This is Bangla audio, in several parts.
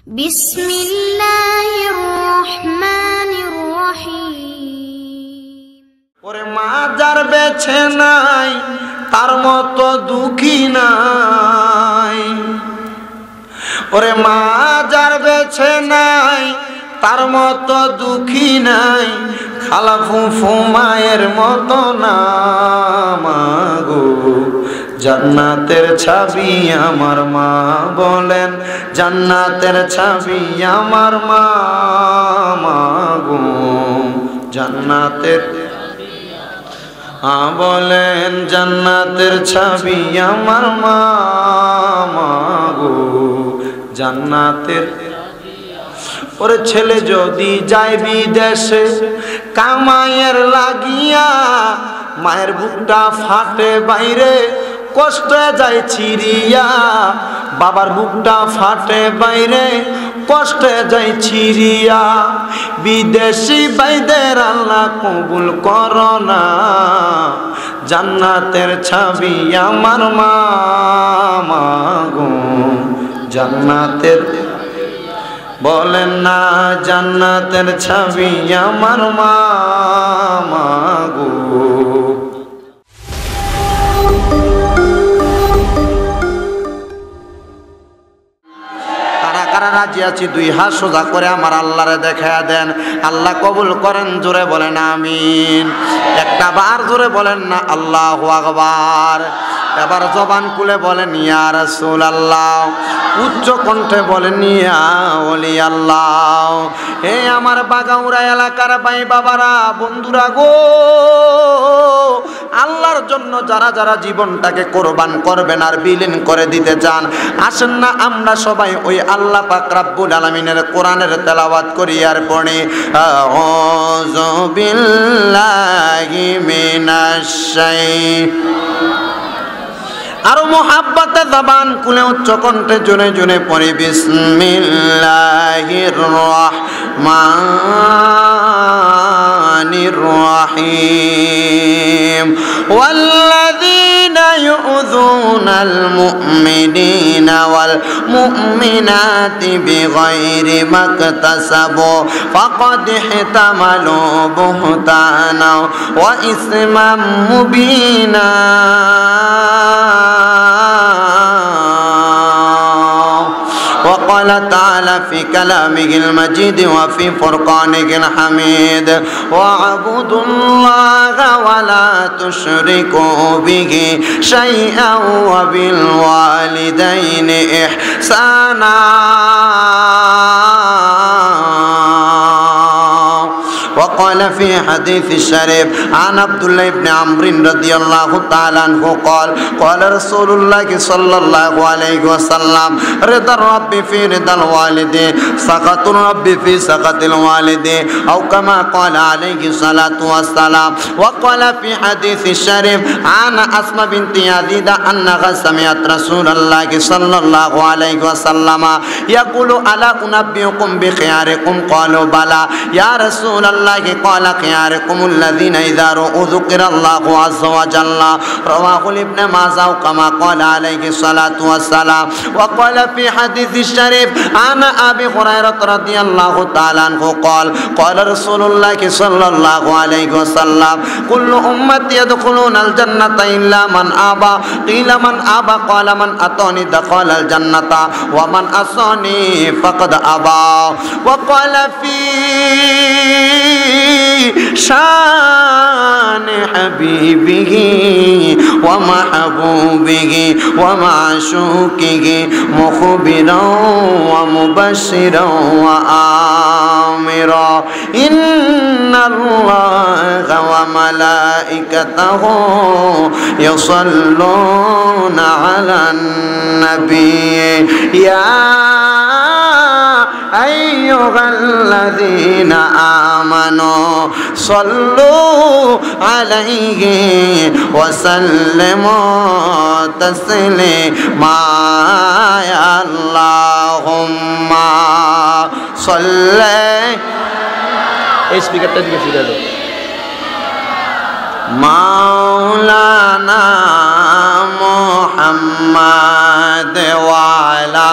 বিসমিল্লাহির রহমানির রহিম। ওরে মা যার বেছে নাই তার মতো দুঃখী নাই। ওরে মা যার বেছে নাই তার মতো দুঃখী নাই। খালা ফুফু মায়ের মতো না মাগো, জান্নাতের ছাবি আমার মা বলেন, জান্নাতের ছাবি আমার মা মাগো, জান্নাতের বলেন, জান্নাতের ছাবি আমার মা মাগো, জান্নাতের। ওরে ছেলে যদি যায় বিদেশে কামাইয়ের লাগিয়া, মায়ের বুকটা ফাটে বাইরে কষ্টে যায় ছিড়িয়া। বাবার বুকটা ফাটে বাইরে কষ্টে যায় ছিড়িয়া। বিদেশি বাইদের আল্লাহ কবুল করো না, জান্নাতের ছাবি আমার মা মাগো, জান্নাতের বলেন না, জান্নাতের ছাবি আমার মা মাগো। কারা কারা রাজি আছি দুই হাত সোজা করে আমার আল্লাহরে দেখায়া দেন। আল্লাহ কবুল করেন, জোরে বলেন আমিন। একটা বার জোরে বলেন না আল্লাহু আকবার। এবার জবান খুলে বলেন ইয়া রাসূলুল্লাহ, উচ্চ কণ্ঠে বলেন ইয়া ওলি আল্লাহ। হে আমার বাগাউড়া এলাকার ভাই বাবারা, বন্ধুরা গো, আল্লাহর জন্য যারা যারা জীবনটাকে কোরবান করবেন আর বিলীন করে দিতে চান, আসেন না আমরা সবাই ওই আল্লাহ পাক রব্বুল আলামিনের কোরআনের তেলাওয়াত করি আর পড়ি আউযু বিল্লাহি মিনাশ আরো মোহাব্বতে জবান খুলে উচ্চ কণ্ঠে জোরে জোরে পড়ি বিসমিল্লাহির রহমানির রহিম। ওয়াল্লাযীনা ইউযুনাল মুমিনিনা ওয়াল মুমিনাতি বিগাইরি মাকতাসাবু ফাকাদ ইহতামালু বুহতানা ওয়া ইসমান মুবিনা। وقال تعالى في كلامه المجيد وفي فرقانه الحميد واعبدوا الله ولا تشركوا به شيئا وبالوالدين إحسانا وقال في حديث الشريف عن عبد الله بن عمرو رضي الله تعالى عنه قال قال رسول الله صلى الله عليه وسلم رضا الرب في رضا الوالدين سخط الرب في سخط الوالدين أو كما قال عليه الصلاة والسلام. وقال في حديث الشريف عن أسماء بنت يزيد أنها سمعت رسول الله صلى الله عليه وسلم يقول ألا أنبئكم بخياركم قالوا بلى يا رسول الله قال خياركم الذين إذا رأوا ذكر الله عز وجل رواه ابن ماجه كما قال عليه الصلاة والسلام. وقال في حديث الشريف عن أبي هريرة رضي الله تعالى عنه قال قال رسول الله صلى الله عليه وسلم كل أمتي يدخلون الجنة إلا من أبى قيل من أبى قال من أطاني دخل الجنة ومن عصاني فقد أبى. وقال في شان حبيبه ومحبوبه ومعشوقه مخبرا ومبشرا وآمرا إن الله وملائكته يصلون على النبي يا أيها الذين آمنوا صلوا عليه وسلموا تسليما. اللهم صل স্পিকারটা দিকে ফিরে দাও। মাওলানা মুহাম্মদ ওয়ালা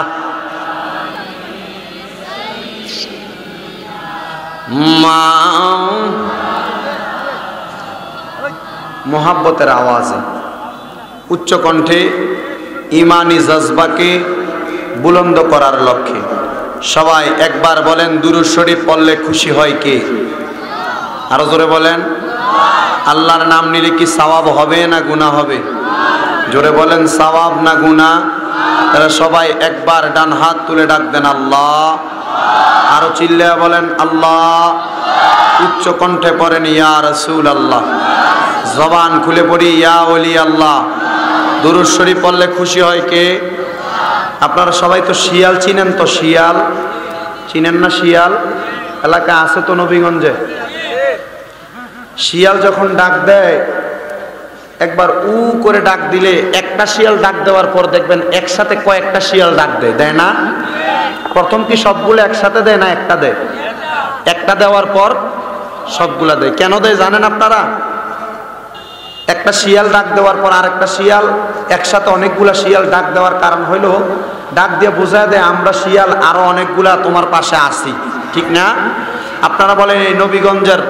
মা মোহাব্বতের আওয়াজে উচ্চ কণ্ঠে ইমানি জজবাকে বুলন্দ করার লক্ষ্যে সবাই একবার বলেন দুরূদ শরীফ পড়লে খুশি হয় কে? আরো জোরে বলেন। আল্লাহর নাম নিলে কি সওয়াব হবে না গুনাহ হবে? জোরে বলেন, সওয়াব না গুনাহ? তাহলে সবাই একবার ডান হাত তুলে ডাক দেন আল্লাহ। আরো চিল্লায়া বলেন আল্লাহ। উচ্চ কণ্ঠে পড়েন ইয়া রাসূলুল্লাহ। জবান খুলে পড়ি ইয়া ওলি আল্লাহ। দুরূদ শরীফ পড়লে খুশি হয় কে? আপনারা সবাই তো শিয়াল চিনেন, তো শিয়াল চিনেন না? শিয়াল এলাকা আছে তো নবীগঞ্জে। শিয়াল যখন ডাক দেয়, একবার উ করে ডাক দিলে, একটা শিয়াল ডাক দেওয়ার পর দেখবেন একসাথে কয়েকটা শিয়াল ডাক দেয়, দেয় না? প্রথম কি সবগুলো একসাথে দেয় না একটা দেয়? একটা দেওয়ার পর সবগুলা দেয়। কেন দেয় জানেন আপনারা? একটা শিয়াল ডাক দেওয়ার পর আরেকটা শিয়াল, একসাথে অনেকগুলা শিয়াল ডাক দেওয়ার কারণ হইল ডাক দিয়ে বোঝায় দেয় আমরা শিয়াল আরো অনেকগুলা তোমার পাশে আসি, ঠিক না? আপনারা বলেন এই নবীগঞ্জের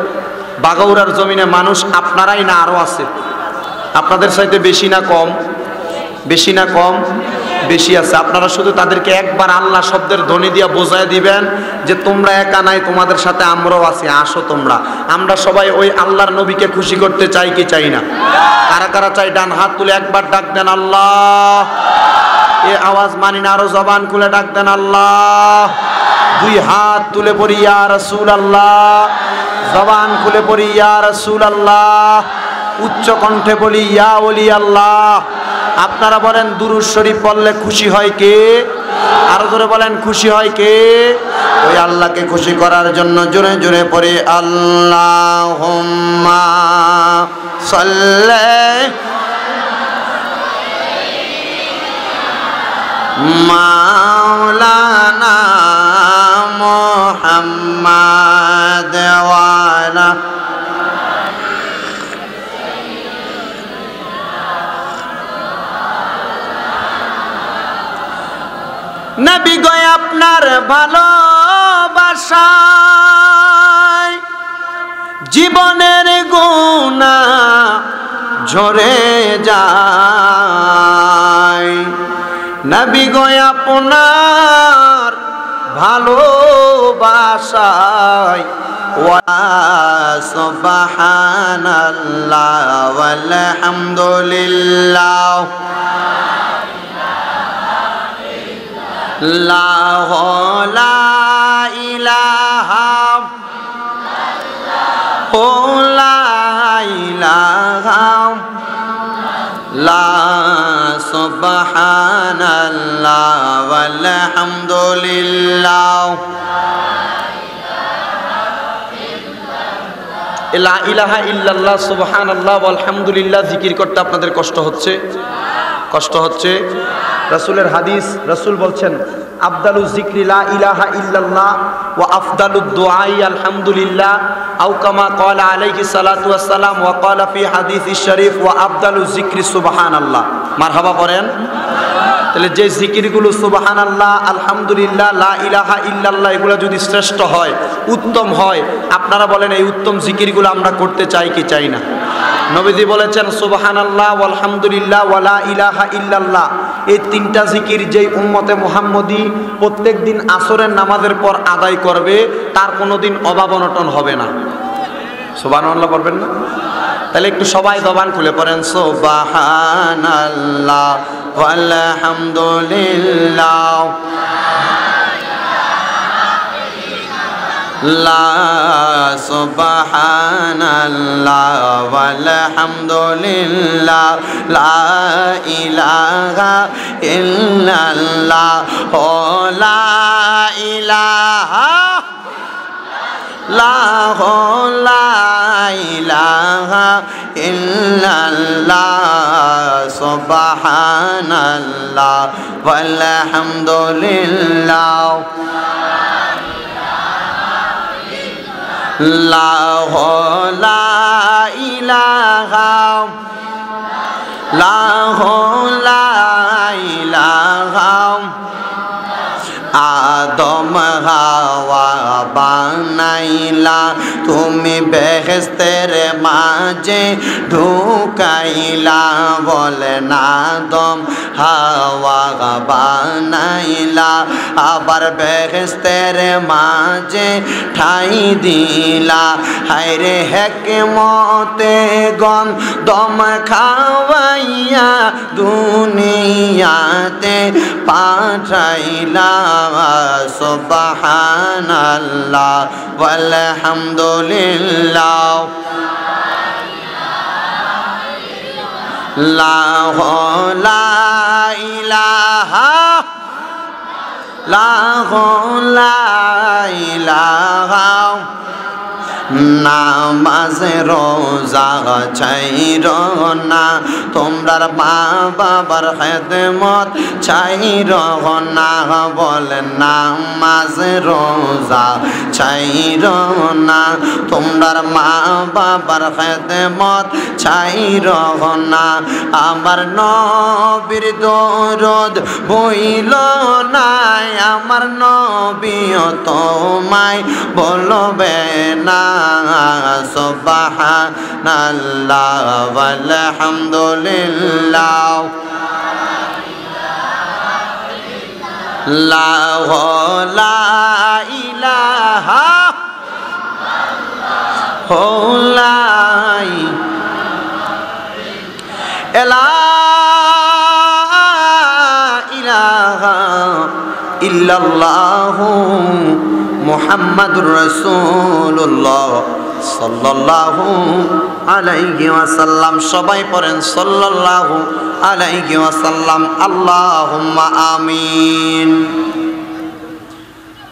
বাগাউড়ার জমিনে মানুষ আপনারাই না আরো আছে? আপনাদের চাইতে বেশি না কম? বেশি না কম? বেশি আছে। আপনারা শুধু তাদেরকে একবার আল্লাহ শব্দের ধ্বনি দিয়ে বোঝায় দিবেন যে তোমরা একা নাই, তোমাদের সাথে আমরাও আছি, আসো তোমরা। আমরা সবাই ওই আল্লাহর নবীকে খুশি করতে চাই কি চাই না? কারা কারা চাই ডান হাত তুলে একবার ডাক দেন আল্লাহ। এ আওয়াজ মানি না, আরো জবান খুলে ডাক দেন আল্লাহ। দুই হাত তুলে পড়ি ইয়া রাসূলুল্লাহ। জবান খুলে পড়ি ইয়া রাসূলুল্লাহ। উচ্চ কণ্ঠে বলি ইয়া ওলি আল্লাহ। আপনারা বলেন দুরূদ শরীফ পড়লে খুশি হয় কে? আরো জোরে বলেন খুশি হয় কে? ওই আল্লাহকে খুশি করার জন্য জোরে জোরে পড়ি আল্লাহুম্মা সাল্লি মাওলানা মুহাম্মাদ ওয়া আলা নবী গো আপনার ভালোবাসায় জীবনের গুনাহ ঝরে যায়। নবী গো আপনার ভালোবাসায় ওয়া সুবহানাল্লাহ ওয়াল হামদুলিল্লাহ লা ইলাহা লা ইলাহা লা সুবহানাল্লাহ ওয়াল হামদুলিল্লাহ। লা ইলাহা ইল্লাল্লাহ সুবহানাল্লাহ ওয়াল হামদুলিল্লাহ জিকির করতে আপনাদের কষ্ট হচ্ছে? কষ্ট হচ্ছে? রাসূলের হাদিস, রাসূল বলছেন আফদালু যিকরি লা ইলাহা ইল্লাল্লাহ ওয়া আফদালুদ দুআই আলহামদুলিল্লাহ আও কামা ক্বালা আলাইহি সালাতু ওয়াস সালাম ওয়া ক্বালা ফি হাদিসিশ শরীফ ওয়া আফদালু যিকরি সুবহানাল্লাহ। মারহাবা পড়েন। তাহলে যে জিকিরগুলো সুবহানাল্লাহ, আলহামদুলিল্লাহ, লা ইলাহা ইল্লাল্লাহ এগুলো যদি শ্রেষ্ঠ হয়, উত্তম হয়, আপনারা বলেন এই উত্তম জিকিরগুলো আমরা করতে চাই কি চাই না? নবীজি বলেছেন সুবহানাল্লাহ আলহামদুলিল্লাহ ওয়া লা ইলাহা ইল্লাল্লাহ এই তিনটা জিকির যেই উম্মতে মুহাম্মদী প্রত্যেকদিন আসরের নামাজের পর আদায় করবে তার কোনোদিন অভাব অনটন হবে না। সুবহানাল্লাহ পড়বেন না? তাহলে একটু সবাই জবান খুলে পড়েন সুবহানাল্লাহ ওয়াল হামদুলিল্লাহ লা সুবহানাল্লাহ ওয়াল হামদুলিল্লাহ লা ইলাহা ইল্লাল্লাহ ও লা ইলাহা লা ইলাহা ইল্লাল্লাহ সুবহানাল্লাহ ওয়াল হামদুলিল্লাহ লা ইলাহা লা ইলাহা আদম হাওয়া বানাইলা, তুমি বেহেশতের মাঝে ঢুকাইলা। বলেন আদম হাওয়া বানাইলা, আবার বেহেশতের মাঝে ঠাই দিলা। হায়রে হেকমতে গন্ধম খাওয়াইয়া দুনিয়াতে পাঠাইলা। সুবহানাল্লাহ ওয়ালহামদুলিল্লাহ লা ইলাহা ইল্লাল্লাহ। নামাজ রোজা ছাইরো না, তোমরার মা বাবার খেদমত ছাইরো না। বলেন নামাজ রোজা ছাইরো না, তোমরার মা বাবার খেদমত ছাইরো না। আমার নবীর দরদ বইল না, আমার নবীও তোমায় বলবে না। সুবহানাল্লাহ ওয়ালহামদুলিল্লাহ লা ইলাহা ইল্লাল্লাহু মুহাম্মাদুর রাসূলুল্লাহ সাল্লাল্লাহু আলাইহি ওয়াসাল্লাম। সবাই পড়েন সাল্লাল্লাহু আলাইহি ওয়াসাল্লাম। আল্লাহুম্মা আমিন,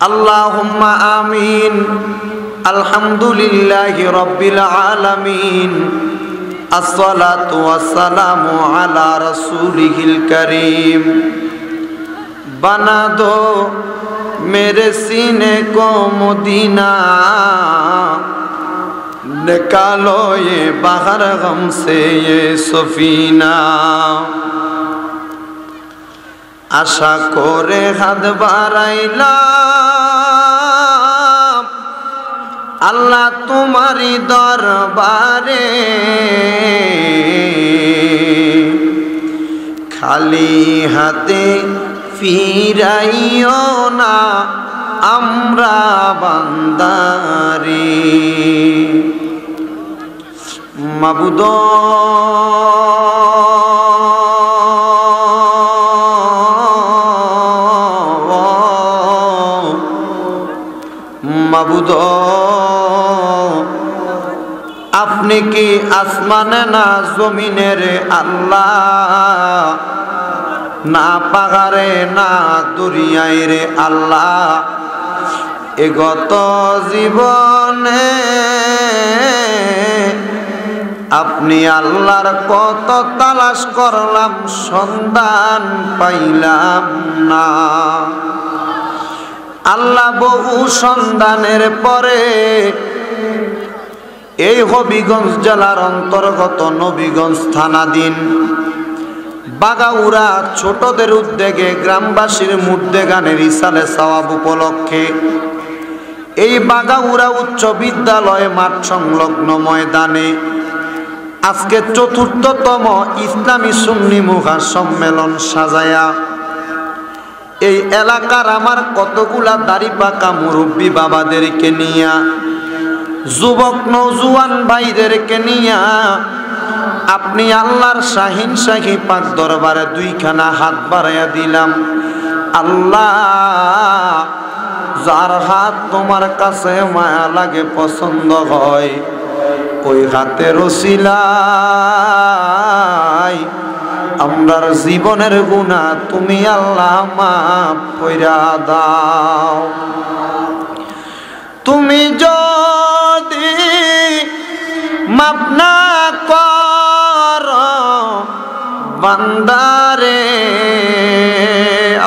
আল্লাহুম্মা আমিন। আলহামদুলিল্লাহি রাব্বিল আলামিন। আসসালাতু ওয়াসসালামু আলা রাসূলিহিল কারীম। बना दो मेरे सीने को मदीना, निकालो ये बाहर गम से ये सफीना। आशा करे हाथ बाराइलाम अल्लाह तुम्हारी दरबारे, खाली हाथे ফিরাইও না আমরা বান্দারে। মাবুদ মাবুদ আপনি কি আসমানে না জমিনের আল্লাহ, না পাহাড়ে না দুনিয়ায় রে আল্লাহ। এ গত জীবনে আপনি আল্লাহর কত তালাশ করলাম, সন্ধান পাইলাম না। আল্লাহ বহু সন্ধানের পরে এই হবিগঞ্জ জেলার অন্তর্গত নবীগঞ্জ থানাধীন বাগাউড়া ছোটদের উদ্যোগে গ্রামবাসীর মুর্দে গানের ইসালে সওয়াব উপলক্ষে এই বাগাউড়া উচ্চ বিদ্যালয় মাঠ সংলগ্ন ময়দানে আজকে চতুর্থতম ইসলামী সুন্নি মুখা সম্মেলন সাজায়া এই এলাকার আমার কতগুলা দাড়ি পাকা মুরব্বী বাবাদেরকে নিয়া, যুবক নওজোয়ান ভাইদেরকে নিয়া আপনি আল্লাহর শাহিন শাহী পাক দরবারে দুইখানা হাত বাড়াইয়া দিলাম। আল্লাহ, যার হাত তোমার কাছে মায়া লাগে, পছন্দ হয়, ওই হাতের ওসিলায় আমরার জীবনের গুনাহ তুমি আল্লাহ মাফ কইরা দাও। তুমি যদি মাফ না করো বান্দারে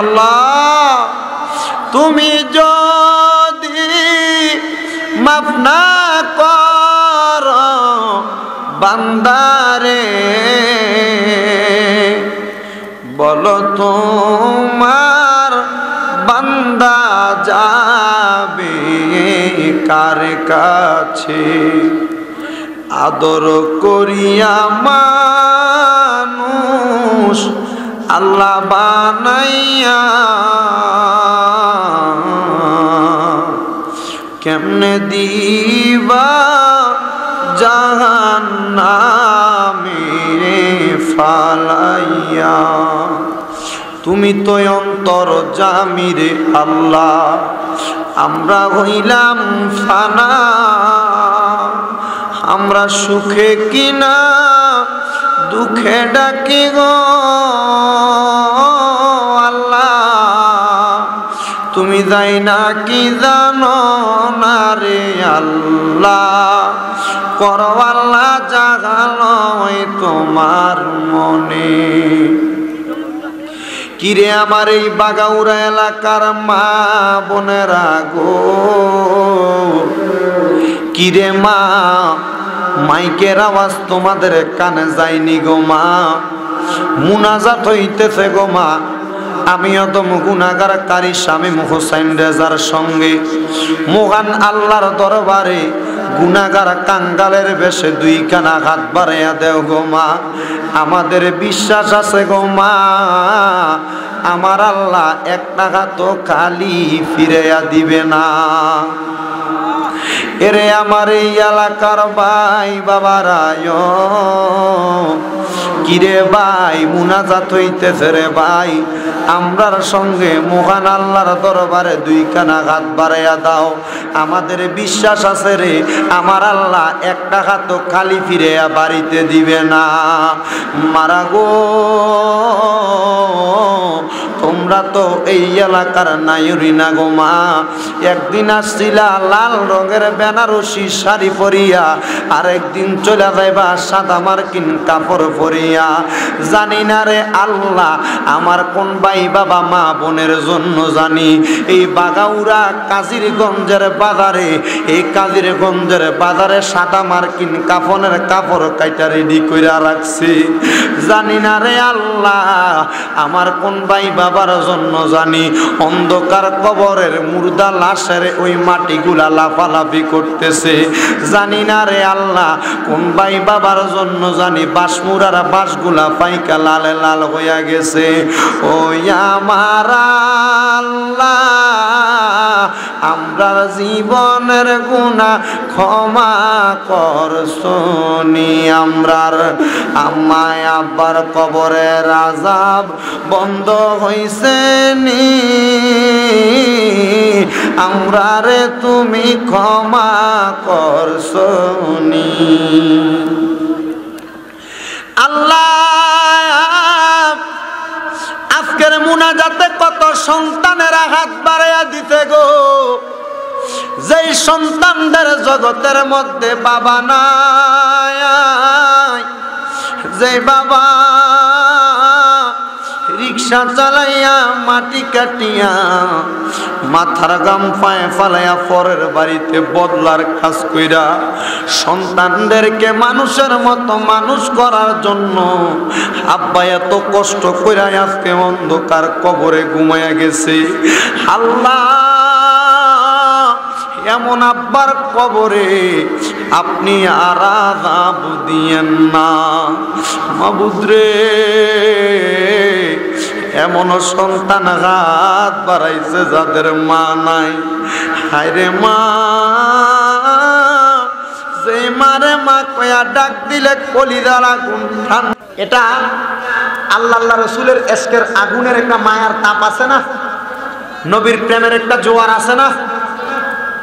আল্লাহ, তুমি যদি মাফ না করো বান্দারে, বলো তোমার বান্দা যাবে কার কাছে আদর করিয়া মানুষ আল্লাহ বানাইয়া কেমনে দিবা জাহান্নামে ফালাইয়া তুমি তো অন্তর জামিরে আল্লাহ আমরা হইলাম ফানা আমরা সুখে কিনা দুঃখে ডাকি গো আল্লাহ তুমি যাই না কি জানো না রে আল্লাহ করো আল্লাহ জাগালো তোমার মনে কিরে আমার এই বাগাউড়া এলাকার মা বোনেরা গো কিরে মা মাইকের আওয়াজ তোমাদের কানে যায়নি গো মা মুনাজাত হইতেছে গো মা আমিও তো গুনাহগার কারি শামীম হোসেন রেজার সঙ্গে মহান আল্লাহর দরবারে গুনাহগার কাঙ্গালের বেশে দুইখানা হাত বাড়াইয়া দেও গো মা আমাদের বিশ্বাস আছে গো মা আমার আল্লাহ এক টাকা তো খালি ফিরাইয়া দিবে না এরে আমার এই এলাকার ভাই বাবারায় কিরে ভাই মুনাজাত হইতেছে রে ভাই আমরার সঙ্গে মহান আল্লাহর দরবারে দুইখানা হাত বাড়াইয়া দাও আমাদের বিশ্বাস আছে রে আমার আল্লাহ এক টাকা তো খালি ফিরাইয়া বাড়িতে দিবে না মারা গো তোমরা তো এই এলাকার নায়ুরি না গো মা একদিন আসছিলা লাল রঙের বেনারসি শাড়ি পরিয়া আর একদিন চলে যাইবা সাদা মার্কিন কাপড় পরিয়া জানি না রে আল্লাহ আমার কোন ভাই বাবা মা বোনের জন্য জানি এই বাগাউড়া কাজিরগঞ্জের বাজারে এই কাজিরগঞ্জের বাজারে সাদা মার্কিন কাফনের কাপড় কাইটা রেডি কইরা রাখছি জানি না রে আল্লাহ আমার কোন ভাই বাবার জন্য জানি অন্ধকার কবরের মুর্দা লাশের ওই মাটিগুলা লাফালাফি করতেছে জানি না রে আল্লাহ কোন ভাই বাবার জন্য জানি বাসমুরার বাসগুলা পাইকা লালে লাল হইয়া গেছে ওই আমার আল্লাহ আমরা জীবনের গুনাহ ক্ষমা করছনি আমরার আম্মায় আব্বার কবরের আযাব বন্ধ হইছে নি আমরা রে তুমি ক্ষমা করছনি আল্লাহ আজকের মুনাজাতে কত সন্তানেরা হাত বাড়াইয়া দিতে গো যেই সন্তানদের জগতের মধ্যে বাবা নাই যে বাবা রিক্সা চালাইয়া মাটি কাটিয়া মাথার গাম পায়ে ফালাইয়া পরের বাড়িতে বদলার কাজ কইরা সন্তানদেরকে মানুষের মতো মানুষ করার জন্য আব্বা এত কষ্ট কইরা আজকে অন্ধকার কবরে ঘুমাইয়া গেছে আল্লাহ এমন আব্বার কবরে আপনি আর আযাব দিয়েন না মাবুদ রে এমন সন্তান হাত বাড়াইছে যাদের মা নাই হায় রে মা যে মারে মা কয়া ডাক দিলে কলিজার আগুন ঠান্ডা এটা আল্লাহ রসুলের এশকের আগুনের একটা মায়ার তাপ আছে না নবীর প্রেমের একটা জোয়ার আছে না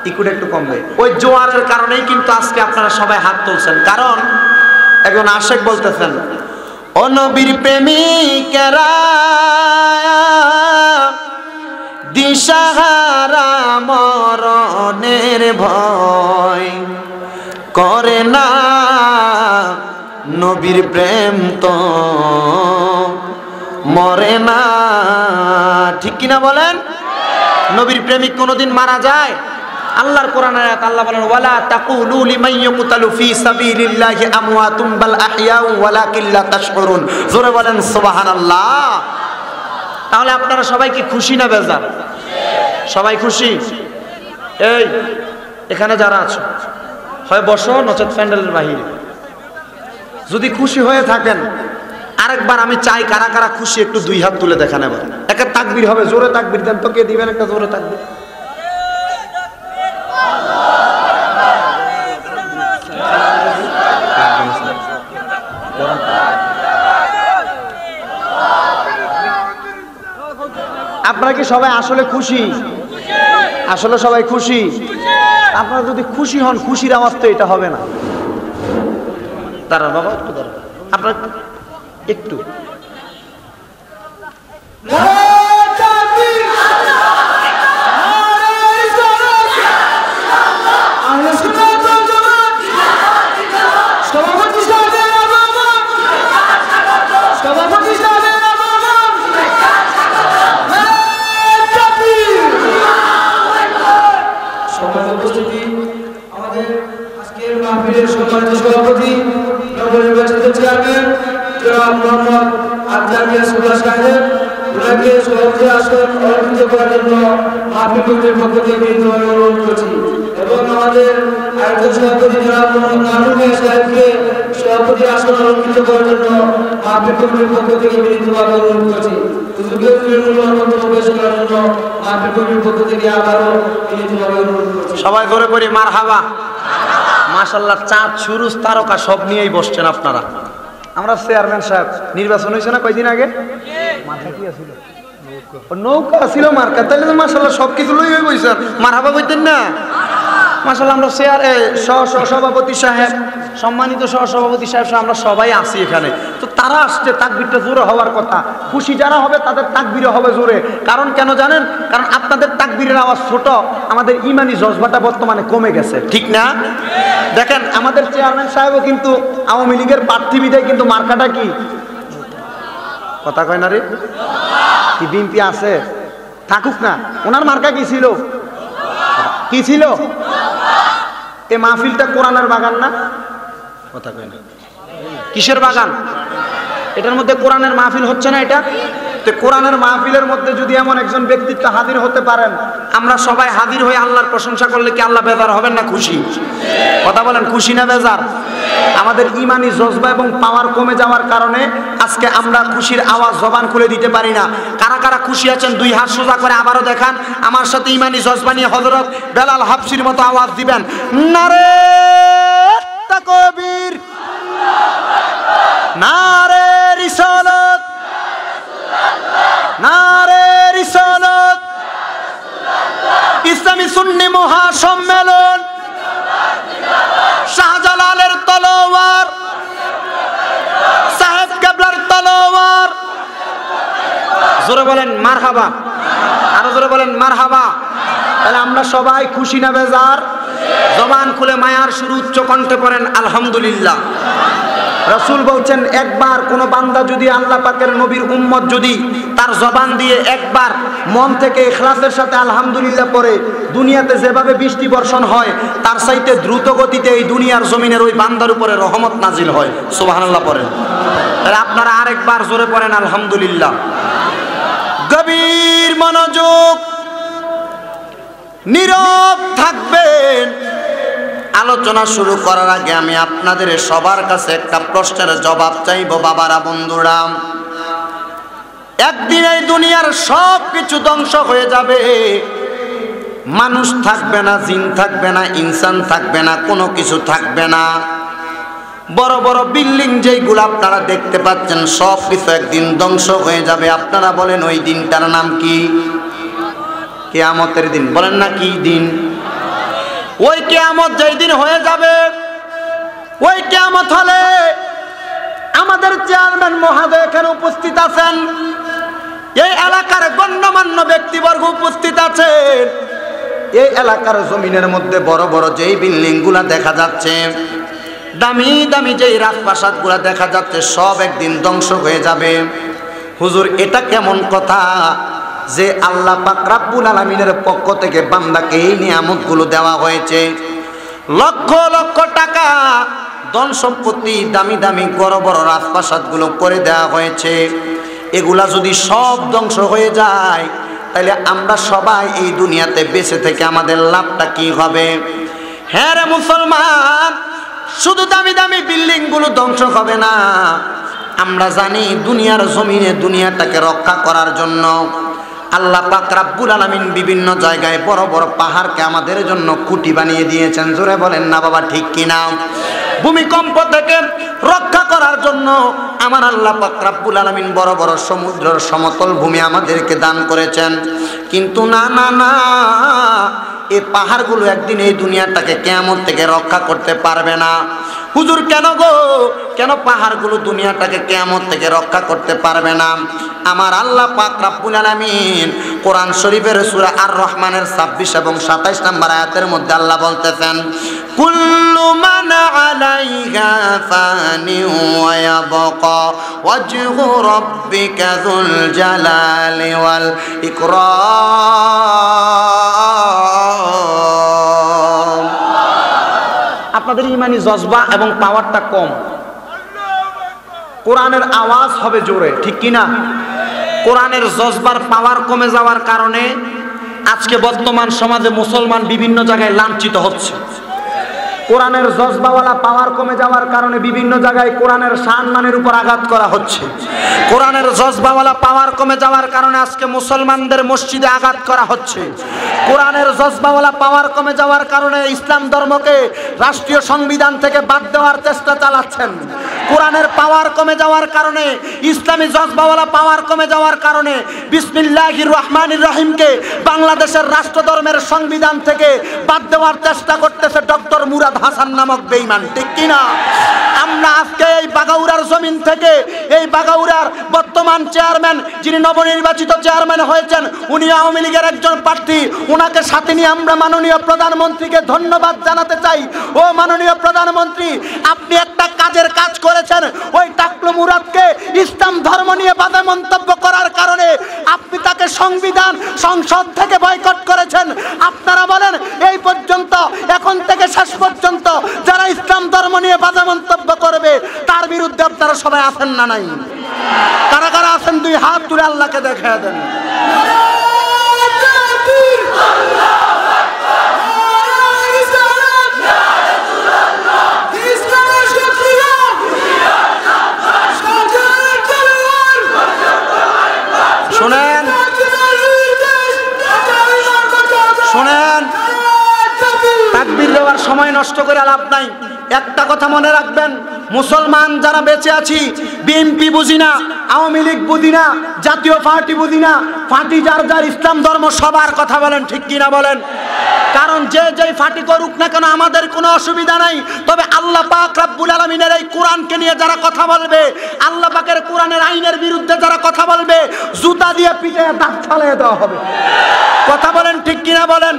ইকুড একটু কমবে ওই জোয়ারের কারণেই কিন্তু আজকে আপনারা সবাই হাত তুলছেন কারণ একজন আশেক বলতেছেন ও নবীর প্রেমিকেরা দিশাহারা মরণের ভয় করে না নবীর প্রেম তো মরে না ঠিক কিনা বলেন নবীর প্রেমিক কোনদিন মারা যায় আল্লাহর কোরআন আয়াত আল্লাহ বলেন ওয়ালা তাকুলু লিমান ইয়াকুতালু ফি সাবিলিল্লাহি আমওয়াতুম বাল আহইয়াউ ওয়ালাকিন লা তাশউরুন জোরে বলেন সুবহানাল্লাহ তাহলে আপনারা সবাই কি খুশি না বেজার সবাই খুশি? এই এখানে যারা আছো হয় বসো নচেত প্যান্ডেলের বাহিরে। যদি খুশি হয়ে থাকেন আরেকবার আমি চাই কারা কারা খুশি একটু দুই হাত তুলে দেখান। এবার একটা তাকবীর হবে, জোরে তাকবীর দেন তো। কে দিবেন একটা জোরে তাকবীর? আপনারা কি সবাই আসলে খুশি? আসলে সবাই খুশি? আপনারা যদি খুশি হন, খুশির আওয়াজ তো এটা হবে না। দাঁড়ান বাবা, একটু দাঁড়ান, আপনারা একটু। সম্মানিত সভাপতি, নবনির্বাচিত চেয়ারম্যান জনাব মোহাম্মদ আফজাল মিয়া সুভাষ সাহেব, ওনাকে সভাপতি আসন অলঙ্কৃত করার জন্য মাহফিল কমিটির পক্ষ থেকে বিনীতভাবে অনুরোধ করছি। এবং আমাদের আরেকজন সভাপতি জনাব মোহাম্মদ নানুর মিয়া সাহেবকে সভাপতি আসন অলঙ্কৃত করার জন্য মাহফিল কমিটির পক্ষ থেকে বিনীতভাবে অনুরোধ করছি। হুজুরকে মূল্যবান বক্তব্য পেশ করার জন্য মাহফিল কমিটির পক্ষ থেকে আবারও বিনীতভাবে অনুরোধ করছি। সবাই ধরে করি মারহাবা। মাশাআল্লাহ, চাঁদ সুরুজ তারকা সব নিয়েই বসছেন আপনারা। আমরা চেয়ারম্যান সাহেব নির্বাচন হয়েছে না কয়দিন আগে? মাথা কি ছিল? নৌকা ছিল মার্কা। তাহলে তো মাশাআল্লাহ সবকিছু লই হয়ে বসছেন, মারহাবা কইতেন না? মাশাআল্লাহ, আমরা সভাপতি সাহেব, সম্মানিত সহসভাপতি সাহেব সহ আমরা সবাই আছি এখানে। তো তারা আসছে, তাকবীরটা জোরে হওয়ার কথা। খুশি যারা হবে তাদের তাকবীরও হবে জোরে। কারণ কেন জানেন? কারণ আপনাদের তাকবীরের আওয়াজ ছোট, আমাদের ইমানি জজবাটা বর্তমানে কমে গেছে, ঠিক না? দেখেন আমাদের চেয়ারম্যান সাহেবও কিন্তু আওয়ামী লীগের প্রার্থী বিদায়, কিন্তু মার্কাটা কি? কথা কয় না রে, কি বিএনপি আছে? থাকুক না, ওনার মার্কা কি ছিল? কি ছিল? এই মাহফিলটা কোরআনের বাগান না? কথা কয় না, কিসের বাগান? এটার মধ্যে কোরআনের মাহফিল হচ্ছে না এটা? তো কোরআনের মাহফিলের মধ্যে যদি এমন একজন ব্যক্তিত্ব হাজির হতে পারেন, আমরা সবাই হাজির হয়ে আল্লাহর প্রশংসা করলে কি আল্লাহ বেজার হবেন না খুশি? কথা বলেন, খুশি না বেজার? আমাদের ইমানি জজবা এবং পাওয়ার কমে যাওয়ার কারণে আজকে আমরা খুশির আওয়াজ জবান খুলে দিতে পারি না। কারা কারা খুশি আছেন দুই হাত সোজা করে আবারও দেখান। আমার সাথে ইমানি জজবা নিয়ে হযরত বেলাল হাবশির মতো আওয়াজ দিবেন, নারে তাকবীর, নারে রিসালাত, নারে রিসালাত। ইসলামী সুন্নি মহাসম্মেলন, শাহজালালের তলোয়ার, সাহেব কেবলার তলোয়ার। জোরে বলেন মারহাবা, আরো জোরে বলেন মারহাবা। তাহলে আমরা সবাই খুশি না বেজার? জবান খুলে মায়ার শুরু উচ্চ কণ্ঠে পড়েন আলহামদুলিল্লাহ। রাসূল বলছেন, একবার কোন বান্দা যদি আল্লাহ পাকের নবীর উম্মত যদি তার জবান দিয়ে একবার মন থেকে ইখলাসের সাথে আলহামদুলিল্লাহ পড়ে, দুনিয়াতে যেভাবে বৃষ্টি বর্ষণ হয় তার চাইতে দ্রুত গতিতে এই দুনিয়ার জমিনের ওই বান্দার উপরে রহমত নাজিল হয়। সুবহানাল্লাহ পড়েন। তাহলে আপনারা আরেকবার জোরে পড়েন আলহামদুলিল্লাহ। গভীর মনোযোগ, নীরব থাকবেন। আলোচনা শুরু করার আগে আমি আপনাদের সবার কাছে একটা প্রশ্নের জবাব চাইব। বাবারা, বন্ধুরা, একদিন এই দুনিয়ার সব কিছু ধ্বংস হয়ে যাবে। মানুষ থাকবে না, জিন থাকবে না, ইনসান থাকবে না, কোনো কিছু থাকবে না। বড় বড় বিল্ডিং যেইগুলো আপনারা দেখতে পাচ্ছেন সব কিছু একদিন ধ্বংস হয়ে যাবে। আপনারা বলেন ওই দিনটার নাম কি? কিয়ামতের দিন। বলেন না কি দিন? ওই কিয়ামত যেই দিন হয়ে যাবে, ওই কিয়ামত হলে আমাদের চেয়ারম্যান মহোদয় এখানে উপস্থিত আছেন, এই এলাকার গণ্যমান্য ব্যক্তিবর্গ উপস্থিত আছেন। এই এলাকার জমিনের মধ্যে বড় বড় যেই বিল্ডিং গুলা দেখা যাচ্ছে, দামি দামি যেই রাজপ্রাসাদ গুলা দেখা যাচ্ছে, সব একদিন ধ্বংস হয়ে যাবে। হুজুর, এটা কেমন কথা যে আল্লাহ পাক রব্বুল আলামিনের পক্ষ থেকে বান্দাকে এই নিয়ামতগুলো দেওয়া হয়েছে? লক্ষ লক্ষ টাকা ধন সম্পত্তি, দামি দামি বড় বড় রাজপ্রাসাদগুলো করে দেওয়া হয়েছে। এগুলা যদি সব ধ্বংস হয়ে যায় তাহলে আমরা সবাই এই দুনিয়াতে বেঁচে থেকে আমাদের লাভটা কি হবে? হ্যাঁ রে মুসলমান, শুধু দামি দামি বিল্ডিং গুলো ধ্বংস হবে না। আমরা জানি দুনিয়ার জমিনে দুনিয়াটাকে রক্ষা করার জন্য আল্লাহ পাক রব্বুল আলামিন বিভিন্ন জায়গায় বড় বড় পাহাড়কে আমাদের জন্য খুঁটি বানিয়ে দিয়েছেন। জোরে বলেন না বাবা, ঠিক কিনা? ভূমিকম্প থেকে রক্ষা করার জন্য আমার আল্লাহ পাক রব্বুল আলামিন বড় বড় সমুদ্রের সমতল ভূমি আমাদেরকে দান করেছেন। কিন্তু না না না, এই পাহাড়গুলো একদিন এই দুনিয়াটাকে কিয়ামত থেকে রক্ষা করতে পারবে না। হুজুর কেন গো, কেন পাহাড়গুলো দুনিয়াটাকে কিয়ামত থেকে রক্ষা করতে পারবে না? আমার আল্লাহ পাক রব্বুল আলামিন কোরআন শরীফের সূরা আর রহমানের 26 এবং 27 নম্বর আয়াতের মধ্যে আল্লাহ বলতেছেন, কুল্লু মান আলাইহা ফানি ওয়া ইয়াবকা ওয়াজহু রাব্বিকা যুল জালালি ওয়াল ইকরাম। আপনাদের ইমানি জজবা এবং পাওয়ারটা কম। কোরআনের আওয়াজ হবে জোরে, ঠিক কিনা? কোরআনের জজবার পাওয়ার কমে যাওয়ার কারণে আজকে বর্তমান সমাজে মুসলমান বিভিন্ন জায়গায় লাঞ্ছিত হচ্ছে। কোরআনের জজবাওয়ালা পাওয়ার কমে যাওয়ার কারণে বিভিন্ন জায়গায় কোরআনের সম্মানের উপর আঘাত করা হচ্ছে। কোরআনের জজবাওয়ালা পাওয়ার কমে যাওয়ার কারণে আজকে মুসলমানদের মসজিদে আঘাত করা হচ্ছে। কোরআনের জজবাওয়ালা পাওয়ার কমে যাওয়ার কারণে ইসলাম ধর্মকে রাষ্ট্রীয় সংবিধান থেকে বাদ দেওয়ার চেষ্টা চালাচ্ছেন। কোরআনের পাওয়ার কমে যাওয়ার কারণে, ইসলামী জজবাওয়ালা পাওয়ার কমে যাওয়ার কারণে বিসমিল্লাহির রহমানির রহিমকে বাংলাদেশের রাষ্ট্রধর্মের সংবিধান থেকে বাদ দেওয়ার চেষ্টা করতেছে ডক্টর মুরাদ হাসান নামক বেঈমান, ঠিক কিনা? আমরা আজকে এই বাগাউড়ার জমিন থেকে, এই বাগাউড়ার বর্তমান চেয়ারম্যান যিনি নবনির্বাচিত চেয়ারম্যান হয়েছেন, উনি আওয়ামী লীগের একজন প্রার্থী। ওনাকে সাথে নিয়ে আমরা মাননীয় প্রধানমন্ত্রীকে ধন্যবাদ জানাতে চাই। ও মাননীয় প্রধানমন্ত্রী, আপনি একটা কাজের কাজ করেছেন। ওই টাকলু মুরাদকে ইসলাম ধর্ম নিয়ে বাজে মন্তব্য করার কারণে আপনি তাকে সংসদ থেকে বয়কট করেছেন। আপনারা বলেন, এই পর্যন্ত, এখন থেকে শেষ পর্যন্ত যারা ইসলাম ধর্ম নিয়ে বাজে মন্তব্য করবে তার বিরুদ্ধে আপনারা সবাই আছেন না নাই? কারা কারা আছেন? দুই হাত তুলে আল্লাহকে দেখায় দেন। শোনেন শোনেন, তাকবীর দেওয়ার সময় নষ্ট করে লাভ নাই। একটা কথা মনে রাখবেন, মুসলমান যারা বেঁচে আছি, বিএনপি বুঝি না, আওয়ামী লীগ বুঝি না, জাতীয় পার্টি বুঝি না, পার্টি যার যার, ইসলাম ধর্ম সবার কথা বলেন, ঠিক কিনা বলেন? কারণ যে যেই ফাটি করুক না কেন আমাদের কোনো অসুবিধা নাই। তবে আল্লাহ পাক রব্বুল আলামিনের এই কোরআনকে নিয়ে যারা কথা বলবে, আল্লাহ পাকের কোরআনের আইনের বিরুদ্ধে যারা কথা বলবে, জুতা দিয়ে পিঠে দাঁত ফালিয়ে দেওয়া হবে। কথা বলেন, ঠিক কিনা বলেন?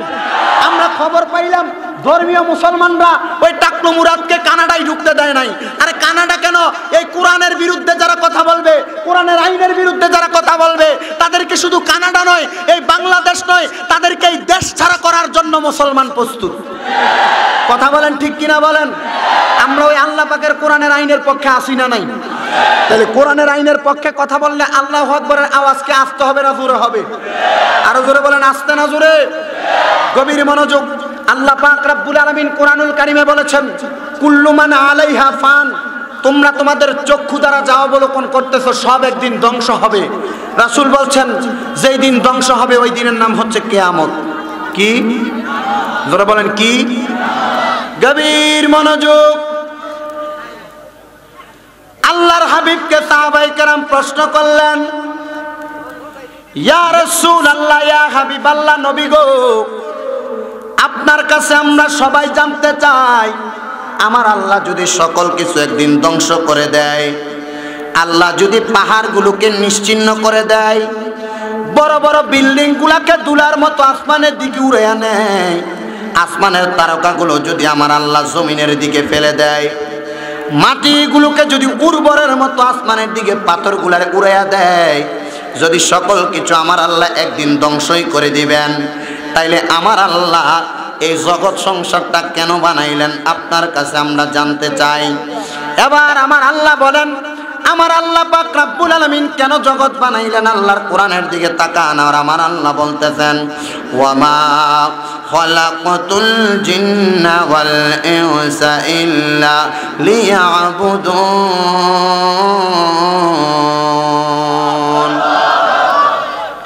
আমরা খবর পাইলাম ধর্মীয় মুসলমানরা ওই টাকলু মুরাদকে কানাডায় ঢুকতে দেয় নাই। আরে কানাডা কেন? এই কোরআনের বিরুদ্ধে যারা কথা বলবে, কোরআনের আইনের বিরুদ্ধে যারা কথা বলবে, তাদেরকে শুধু কানাডা নয়, এই বাংলাদেশ নয়, তাদেরকে এই দেশ ছাড়া করার জন্য মুসলমান প্রস্তুত। কথা বলেন, ঠিক কিনা বলেন? আমরা ওই আল্লাহ পাকের কোরআনের আইনের পক্ষে আসি না নাই? তাহলে কোরআনের আইনের পক্ষে কথা বললে আল্লাহু আকবারের আওয়াজকে আসতে হবে না জোরে হবে? আরো জোরে বলেন, আসতে না জোরে? গভীর মনোযোগ। আল্লাহ পাক রব্বুল আলামিন কোরআনুল কারীমে বলেছেন, কুল্লু মান আলাইহা ফান। তোমরা তোমাদের চক্ষু দ্বারা যা অবলোকন করতেছো সব একদিন ধ্বংস হবে। রাসূল বলছেন, যেই দিন ধ্বংস হবে ওই দিনের নাম হচ্ছে কিয়ামত। কি? জোরে বলেন, কি? গভীর মনোযোগ। আল্লাহর হাবিবকে সাহাবায়ে কেরাম প্রশ্ন করলেন, ইয়া রাসূলুল্লাহ, ইয়া হাবিবাল্লাহ, নবী গো, আপনার কাছে আমরা সবাই জানতে চাই, আমার আল্লাহ যদি সকল কিছু একদিন ধ্বংস করে দেয়, আল্লাহ যদি পাহাড়গুলোকে নিশ্চিহ্ন করে দেয়, বড় বড় বিল্ডিং গুলাকে দুলার মতো আসমানের দিকে উড়ে নেয়, আসমানের তারকাগুলো যদি আমার আল্লাহ জমিনের দিকে ফেলে দেয়, মাটিগুলোকে যদি উর্বরের মতো আসমানের দিকে পাথরগুলার উড়াইয়া দেয়, যদি সকল কিছু আমার আল্লাহ একদিন ধ্বংসই করে দিবেন, তাইলে আমার আল্লাহ এই জগৎ সংসারটা কেন বানাইলেন আপনার কাছে আমরা জানতে চাই। এবার আমার আল্লাহ বলেন, আমার আল্লাহ পাক রব্বুল আলামিন কেন জগৎ বানাইলেন? আল্লাহর কোরআনের দিকে তাকান আর আমার আল্লাহ বলতেছেন ওয়ামা খালাকাতুল জিন্না ওয়াল ইনসা ইল্লা লিয়াবুদুন।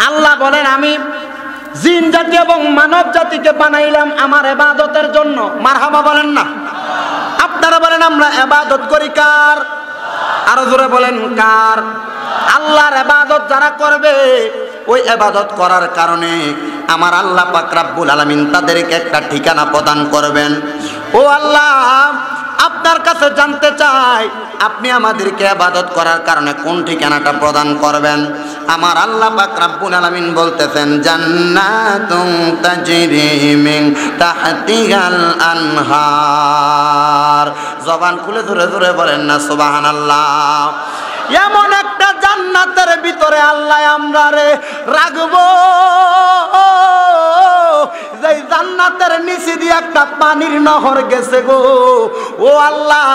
আল্লাহ বলেন আমি জিন জাতি এবং মানব জাতিকে বানাইলাম আমার ইবাদতের জন্য। মারহাবা বলেন না? আপনারা বলেন আমরা ইবাদত করি কার? আরো জোরে বলেন কার? আল্লাহর ইবাদত যারা করবে ওই ইবাদত করার কারণে আমার আল্লাহ পাক রব্বুল আলামিন তাদেরকে একটা ঠিকানা প্রদান করবেন। ও আল্লাহ, আপনার কাছে জানতে চাই আপনি আমাদেরকে ইবাদত করার কারণে কোন ঠিকানাটা প্রদান করবেন? আমার আল্লাহ পাক রব্বুল আলামিন বলতেছেন জান্নাতুন তাজরি মিন তাহতিহাল আনহার। জবান খুলে জোরে জোরে বলেন না সুবহানাল্লাহ। এমন একটা জান্নাতের ভিতরে আল্লাহ আমরারে রাখবো যে জান্নাতের নিচে দিয়ে একটা পানির নহর গেছে গো। ও আল্লাহ,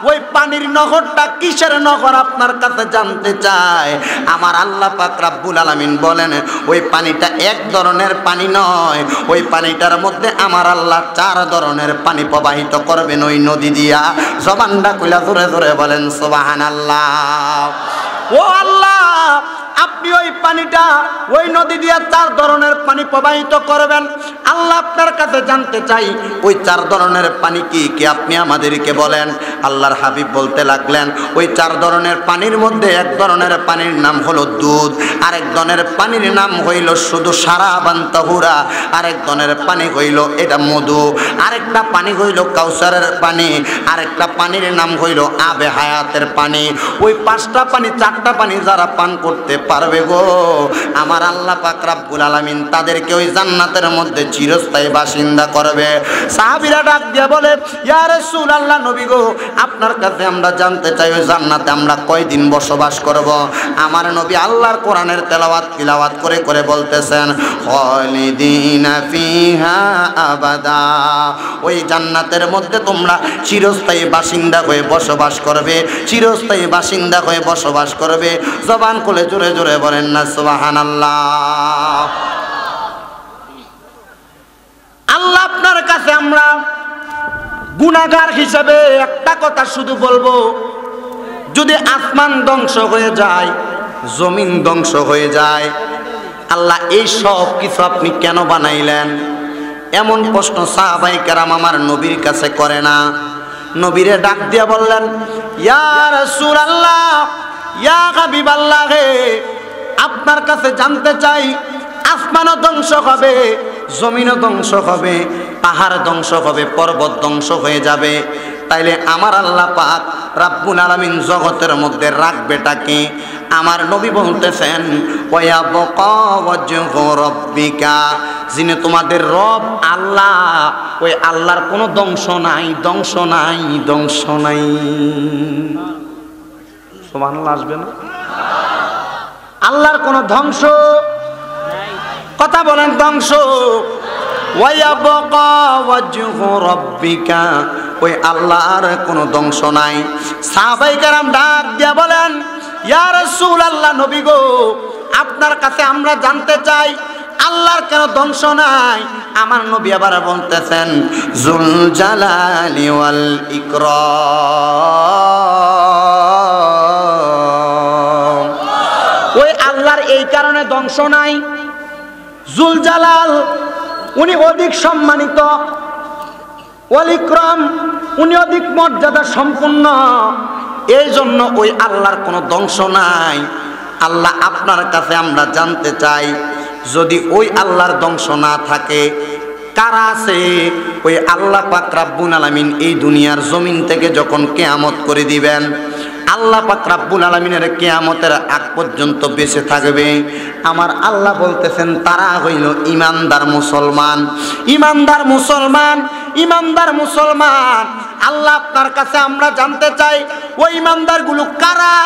ওই পানির নহরটা কিসের নহর আপনার কাছে জানতে চাই। আমার আল্লাহ পাক রব্বুল আলামিন বলেন ওই পানিটা এক ধরনের পানি নয়, ওই পানিটার মধ্যে আমার আল্লাহ 4 ধরনের পানি প্রবাহিত করবেন ওই নদী দিয়া। জবানটা কইলা জোরে জোরে বলেন সুবহানাল্লাহ। ও আল্লাহ, আপনি ওই পানিটা ওই নদী দিয়ে 4 ধরনের পানি প্রবাহিত করবেন। আল্লাহ আপনার কাছে জানতে চাই ওই 4 ধরনের পানি কি কি আপনি আমাদেরকে বলেন। আল্লাহর হাবিব বলতে লাগলেন ওই 4 ধরনের পানির মধ্যে এক ধরনের পানির নাম হলো দুধ, আরেক ধরনের পানির নাম হইল শুধু সারাবান তাহুরা, আরেক ধরনের পানি হইল এটা মধু, আরেকটা পানি হইল কাউসারের পানি, আরেকটা পানির নাম হইল আবে হায়াতের পানি। ওই 5টা পানি 4টা পানি যারা পান করতে পারবে গো আমার আল্লাহ পাক রব্বুল আলামিন তাদেরকে ওই জান্নাতের মধ্যে চিরস্থায়ী বাসিন্দা করবে। সাহাবীরা ডাক দিয়ে বলে ইয়া রাসূলুল্লাহ, নবী গো আপনার কাছে আমরা জানতে চাই ওই জান্নাতে আমরা কয়দিন বসবাস করব? আমার নবী আল্লাহর কোরআনের তিলাওয়াত করে করে বলতেছেন খালিদিনা ফিহা আবাদা। ওই জান্নাতের মধ্যে তোমরা চিরস্থায়ী বাসিন্দা হয়ে বসবাস করবে, চিরস্থায়ী বাসিন্দা হয়ে বসবাস করবে। জবান খুলে জোরে জোরে বলেন না সুবহানাল্লাহ। আল্লাহ আপনার কাছে আমরা গুনাহগার হিসেবে একটা কথা শুধু বলবো, যদি আসমান ধ্বংস হয়ে যায়, জমিন ধ্বংস হয়ে যায়, আল্লাহ এই সব কিছু আপনি কেন বানাইলেন? এমন প্রশ্ন সাহাবায়ে কেরাম আমার নবীর কাছে করে না। নবীরে ডাক দিয়া বললেন ইয়া রাসূলুল্লাহ, ইয়া হাবিবাল্লাহ হে, আপনার কাছে জানতে চাই আসমানও ধ্বংস হবে, জমিনও ধ্বংস হবে, পাহাড় ধ্বংস হবে, পর্বত ধ্বংস হয়ে যাবে, তাইলে আমার আল্লাহ পাক রব্বুল আলামিন জগতের মধ্যে রাখবেটা কি? আমার নবী বলতেছেন ওয়ায়াবকা ওয়াজহু রাব্বিকা, যিনি তোমাদের রব আল্লাহ, ওই আল্লাহর কোনো ধ্বংস নাই, ধ্বংস নাই, ধ্বংস নাই। সুবহানাল্লাহ আসবে না? আল্লাহর কোনো ধ্বংস কথা বলেন ধ্বংস। ওয়ায়াবকা ওয়াজহু রাব্বিকা, ওই আল্লাহর কোনো ধ্বংস নাই। সাহাবায়ে কেরাম ডাক দিয়া বলেন ইয়া রাসূলুল্লাহ, নবী গো আপনার কাছে আমরা জানতে চাই আল্লাহর কেন ধ্বংস নাই? আমার নবী আবার বলতেছেন যুল জালালি ওয়াল ইকরাম, ওই আল্লাহর এই কারণে ধ্বংস নাই, যুল জালাল উনি অধিক সম্মানিত, ওয়াল ইকরাম উনি অধিক মর্যাদা সম্পন্ন, এই জন্য ওই আল্লাহর কোনো ধ্বংস নাই। আল্লাহ আপনার কাছে আমরা জানতে চাই যদি ওই আল্লাহর ধ্বংস না থাকে, কারা আছে? ওই আল্লাহ পাক রব্বুল আলামিন এই দুনিয়ার জমিন থেকে যখন কিয়ামত করে দিবেন, আল্লাহ পাক রব্বুল আলামিনের কিয়ামতের আগ পর্যন্ত বেঁচে থাকবে, আমার আল্লাহ বলতেছেন তারা হইল ইমানদার মুসলমান। ইমানদার মুসলমান, ইমানদার মুসলমান। আল্লাহ আপনার কাছে আমরা জানতে চাই ওই ইমানদারগুলো কারা?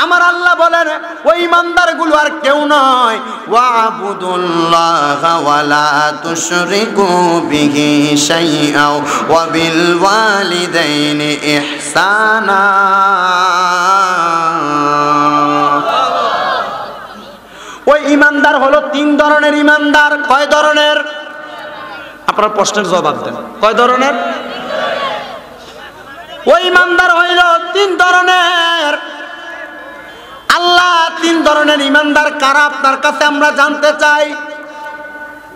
আমার আল্লাহ বলেন ওই ইমানদারগুলো আর কেউ নয়, ওয়াবুদুল্লাহা ওয়ালা তুশরিকু বিহি শাইআ ওয়া বিল ওয়ালিদাইনি ইহসানা। ওই ইমানদার হলো তিন ধরনের ইমানদার। কয় ধরনের? আপনার প্রশ্নের জবাব দেন, কয় ধরনের? ওই ইমানদার হইল তিন ধরনের। আল্লাহ তিন ধরনের ইমানদার কারা আপনার কাছে আমরা জানতে চাই।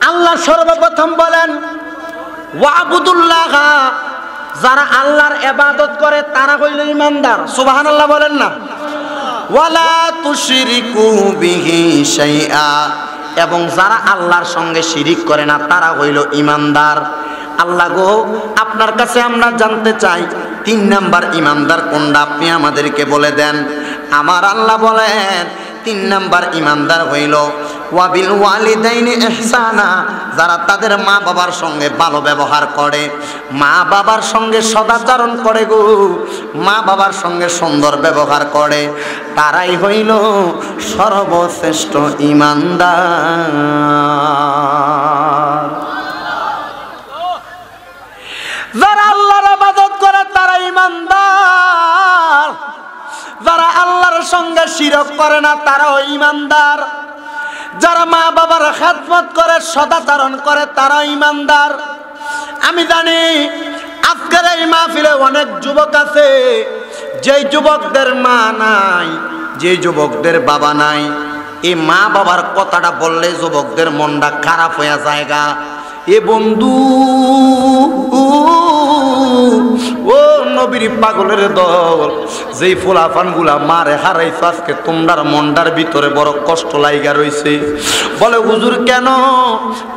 আল্লাহ সর্বপ্রথম বলেন ওয়াবুদুল্লাহ, যারা আল্লাহর ইবাদত করে তারা হইল ইমানদার। সুবহানাল্লাহ বলেন না। ওয়ালা তুশরিকু বিহি শাইআ, এবং যারা আল্লাহর সঙ্গে শিরিক করে না তারা হইল ইমানদার। আল্লাহ গো, আপনার কাছে আমরা জানতে চাই তিন নাম্বার ইমানদার কোনটা, আপনি আমাদেরকে বলে দেন। আমার আল্লাহ বলেন তিন নাম্বার ইমানদার হইল ওয়াবিল ওয়ালিদাইনি ইহসানা, যারা তাদের মা বাবার সঙ্গে ভালো ব্যবহার করে, মা বাবার সঙ্গে সদাচরণ করে গো, মা বাবার সঙ্গে সুন্দর ব্যবহার করে, তারাই হইল সর্বশ্রেষ্ঠ ইমানদার। যারা আল্লাহর ইবাদত করে তারা ইমানদার, যারা আল্লাহর সঙ্গে শিরক করে না তারাও ইমানদার, যারা মা বাবার খেদমত করে সদাচরণ করে তারাও ইমানদার। আমি জানি আজকের এই মাহফিলে অনেক যুবক আছে, যেই যুবকদের মা নাই, যে যুবকদের বাবা নাই, এই মা বাবার কথাটা বললে যুবকদের মনটা খারাপ হয়ে যায়গা। এ বন্ধু, ও নবীর পাগলের দল, যেই ফুলাফান গুলা মারে হারাইছে, আজকে তোমরার মনটার ভিতরে বড় কষ্ট লাইগা রইছে। বলে হুজুর কেন?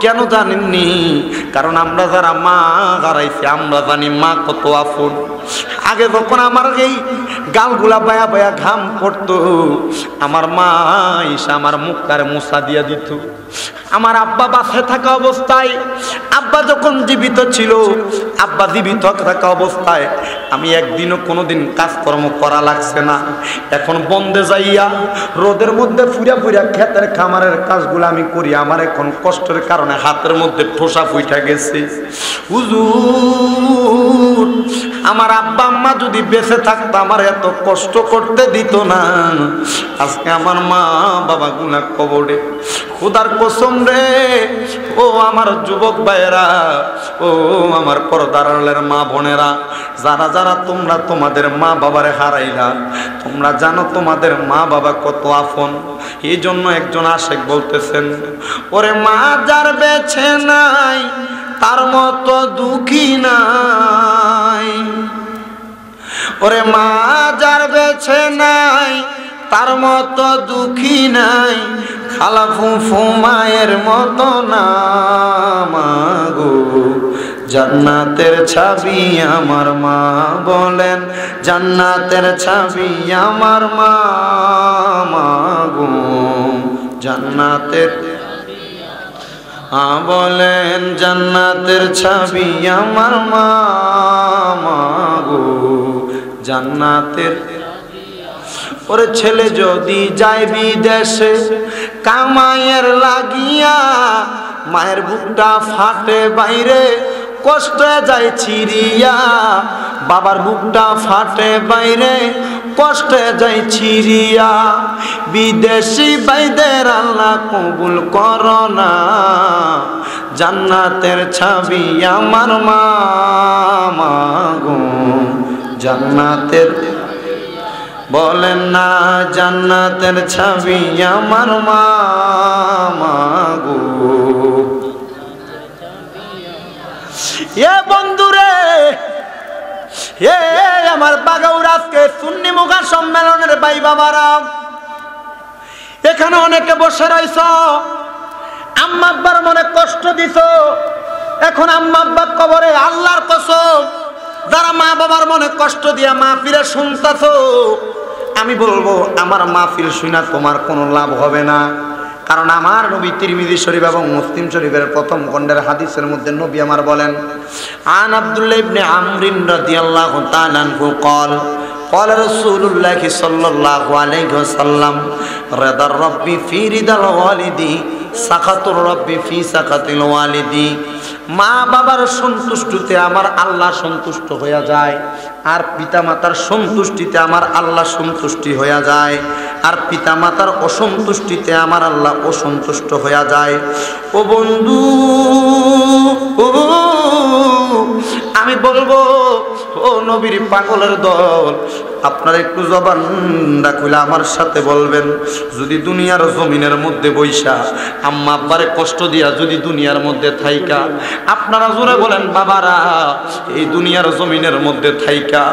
কেন জানেননি? কারণ আমরা যারা মা হারাইছি আমরা জানি মা কত আপন। আগে যখন আমার এই গালগুলা বায়া বায়া ঘাম পড়তো, আমার মা এসে আমার মুখটারে মুছা দিয়া দিত। আমার আব্বা বাসায় থাকা অবস্থায়, আব্বা যখন জীবিত ছিল, আব্বা জীবিত থাকা অবস্থায় আমি একদিনও কোনোদিন কাজকর্ম করা লাগছে না। এখন বন্ধে যাইয়া রোদের মধ্যে ফুরা ফুরা ক্ষেতের খামারের কাজগুলো আমি করি, আমার এখন কষ্টের কারণে হাতের মধ্যে ঠোসা ফুইটা গেছে। হুজুর, আমার আব্বা আম্মা যদি বেঁচে থাকতো আমার এত কষ্ট করতে দিত না। আজকে আমার মা বাবা গুনা কবরে। খোদার কসম রে, ও আমার যুবক ভাইয়েরা, ও আমার পর্দার আড়ালের মা বোনেরা, যারা যারা তোমরা তোমাদের মা বাবারে হারাইলা, তোমরা জানো তোমাদের মা বাবা কত আপন। এই জন্য একজন আশেক বলতেছেন, ওরে মা যার বেছে নাই তার মতো দুঃখী নাই, ওরে মা যার বেছে নাই তার মতো দুঃখী নাই, খালা ফুফু মায়ের মতো না মাগো। জান্নাতের ছাবি আমার মা, বলেন জান্নাতের ছাবি আমার মা মাগো। জান্নাতের বলেন জান্নাতের ছাবি আমার মা মাগো। জান্নাতের ওরে ছেলে যদি যায় বিদেশে কামাইয়ের লাগিয়া, মায়ের বুকটা ফাটে বাইরে কষ্টে যায় ছিড়িয়া, বাবার বুকটা ফাটে বাইরে কষ্টে যায় ছিড়িয়া। বিদেশি বাইদের আল্লাহ কবুল করো না, জান্নাতের ছাবি আমার মা মাগো। জান্নাতের বলেন না জান্নাতের ছাবি আমার মা মাগো। এ বন্ধুরে, এ আমার বাগাউড় আজকে সুন্নি মুখা সম্মেলনের ভাই বাবারা, এখানে অনেকে বসে রইছ, আম্মা আব্বার মনে কষ্ট দিছ। এখন আম্মা আব্বার কবরে আল্লাহর কসম, যারা মা বাবার মনে কষ্ট দিয়া মাহফিলে শুনতেছ, আমি বলবো আমার মাহফিল শুনা তোমার কোনো লাভ হবে না। কারণ আমার নবী তিরমিজি শরীফ এবং মুসলিম শরীফের প্রথম খণ্ডের হাদিসের মধ্যে নবী আমার বলেন, আন আব্দুল্লাহ ইবনে আমর রাদিয়াল্লাহু তাআলা আনহু قال قال رسول الله صلى الله عليه وسلم رضا الرب في رضا الوالد سخط الرب في سخط الوالد মা বাবার সন্তুষ্টিতে আমার আল্লাহ সন্তুষ্ট হয়ে যায়, আর পিতামাতার সন্তুষ্টিতে আমার আল্লাহ সন্তুষ্টি হয়ে যায়, আর পিতামাতার অসন্তুষ্টিতে আমার আল্লাহ অসন্তুষ্ট হয়ে যায়। ও বন্ধু, আমি বলবো ও নবীর পাগলের দল, আপনারা একটু জবানটা খুলে আমার সাথে বলবেন, যদি দুনিয়ার জমিনের মধ্যে বৈশা আম্মা আব্বারে কষ্ট দিয়া যদি দুনিয়ার মধ্যে থাইকা, আপনারা জোরে বলেন বাবারা, এই দুনিয়ার জমিনের মধ্যে থাইকা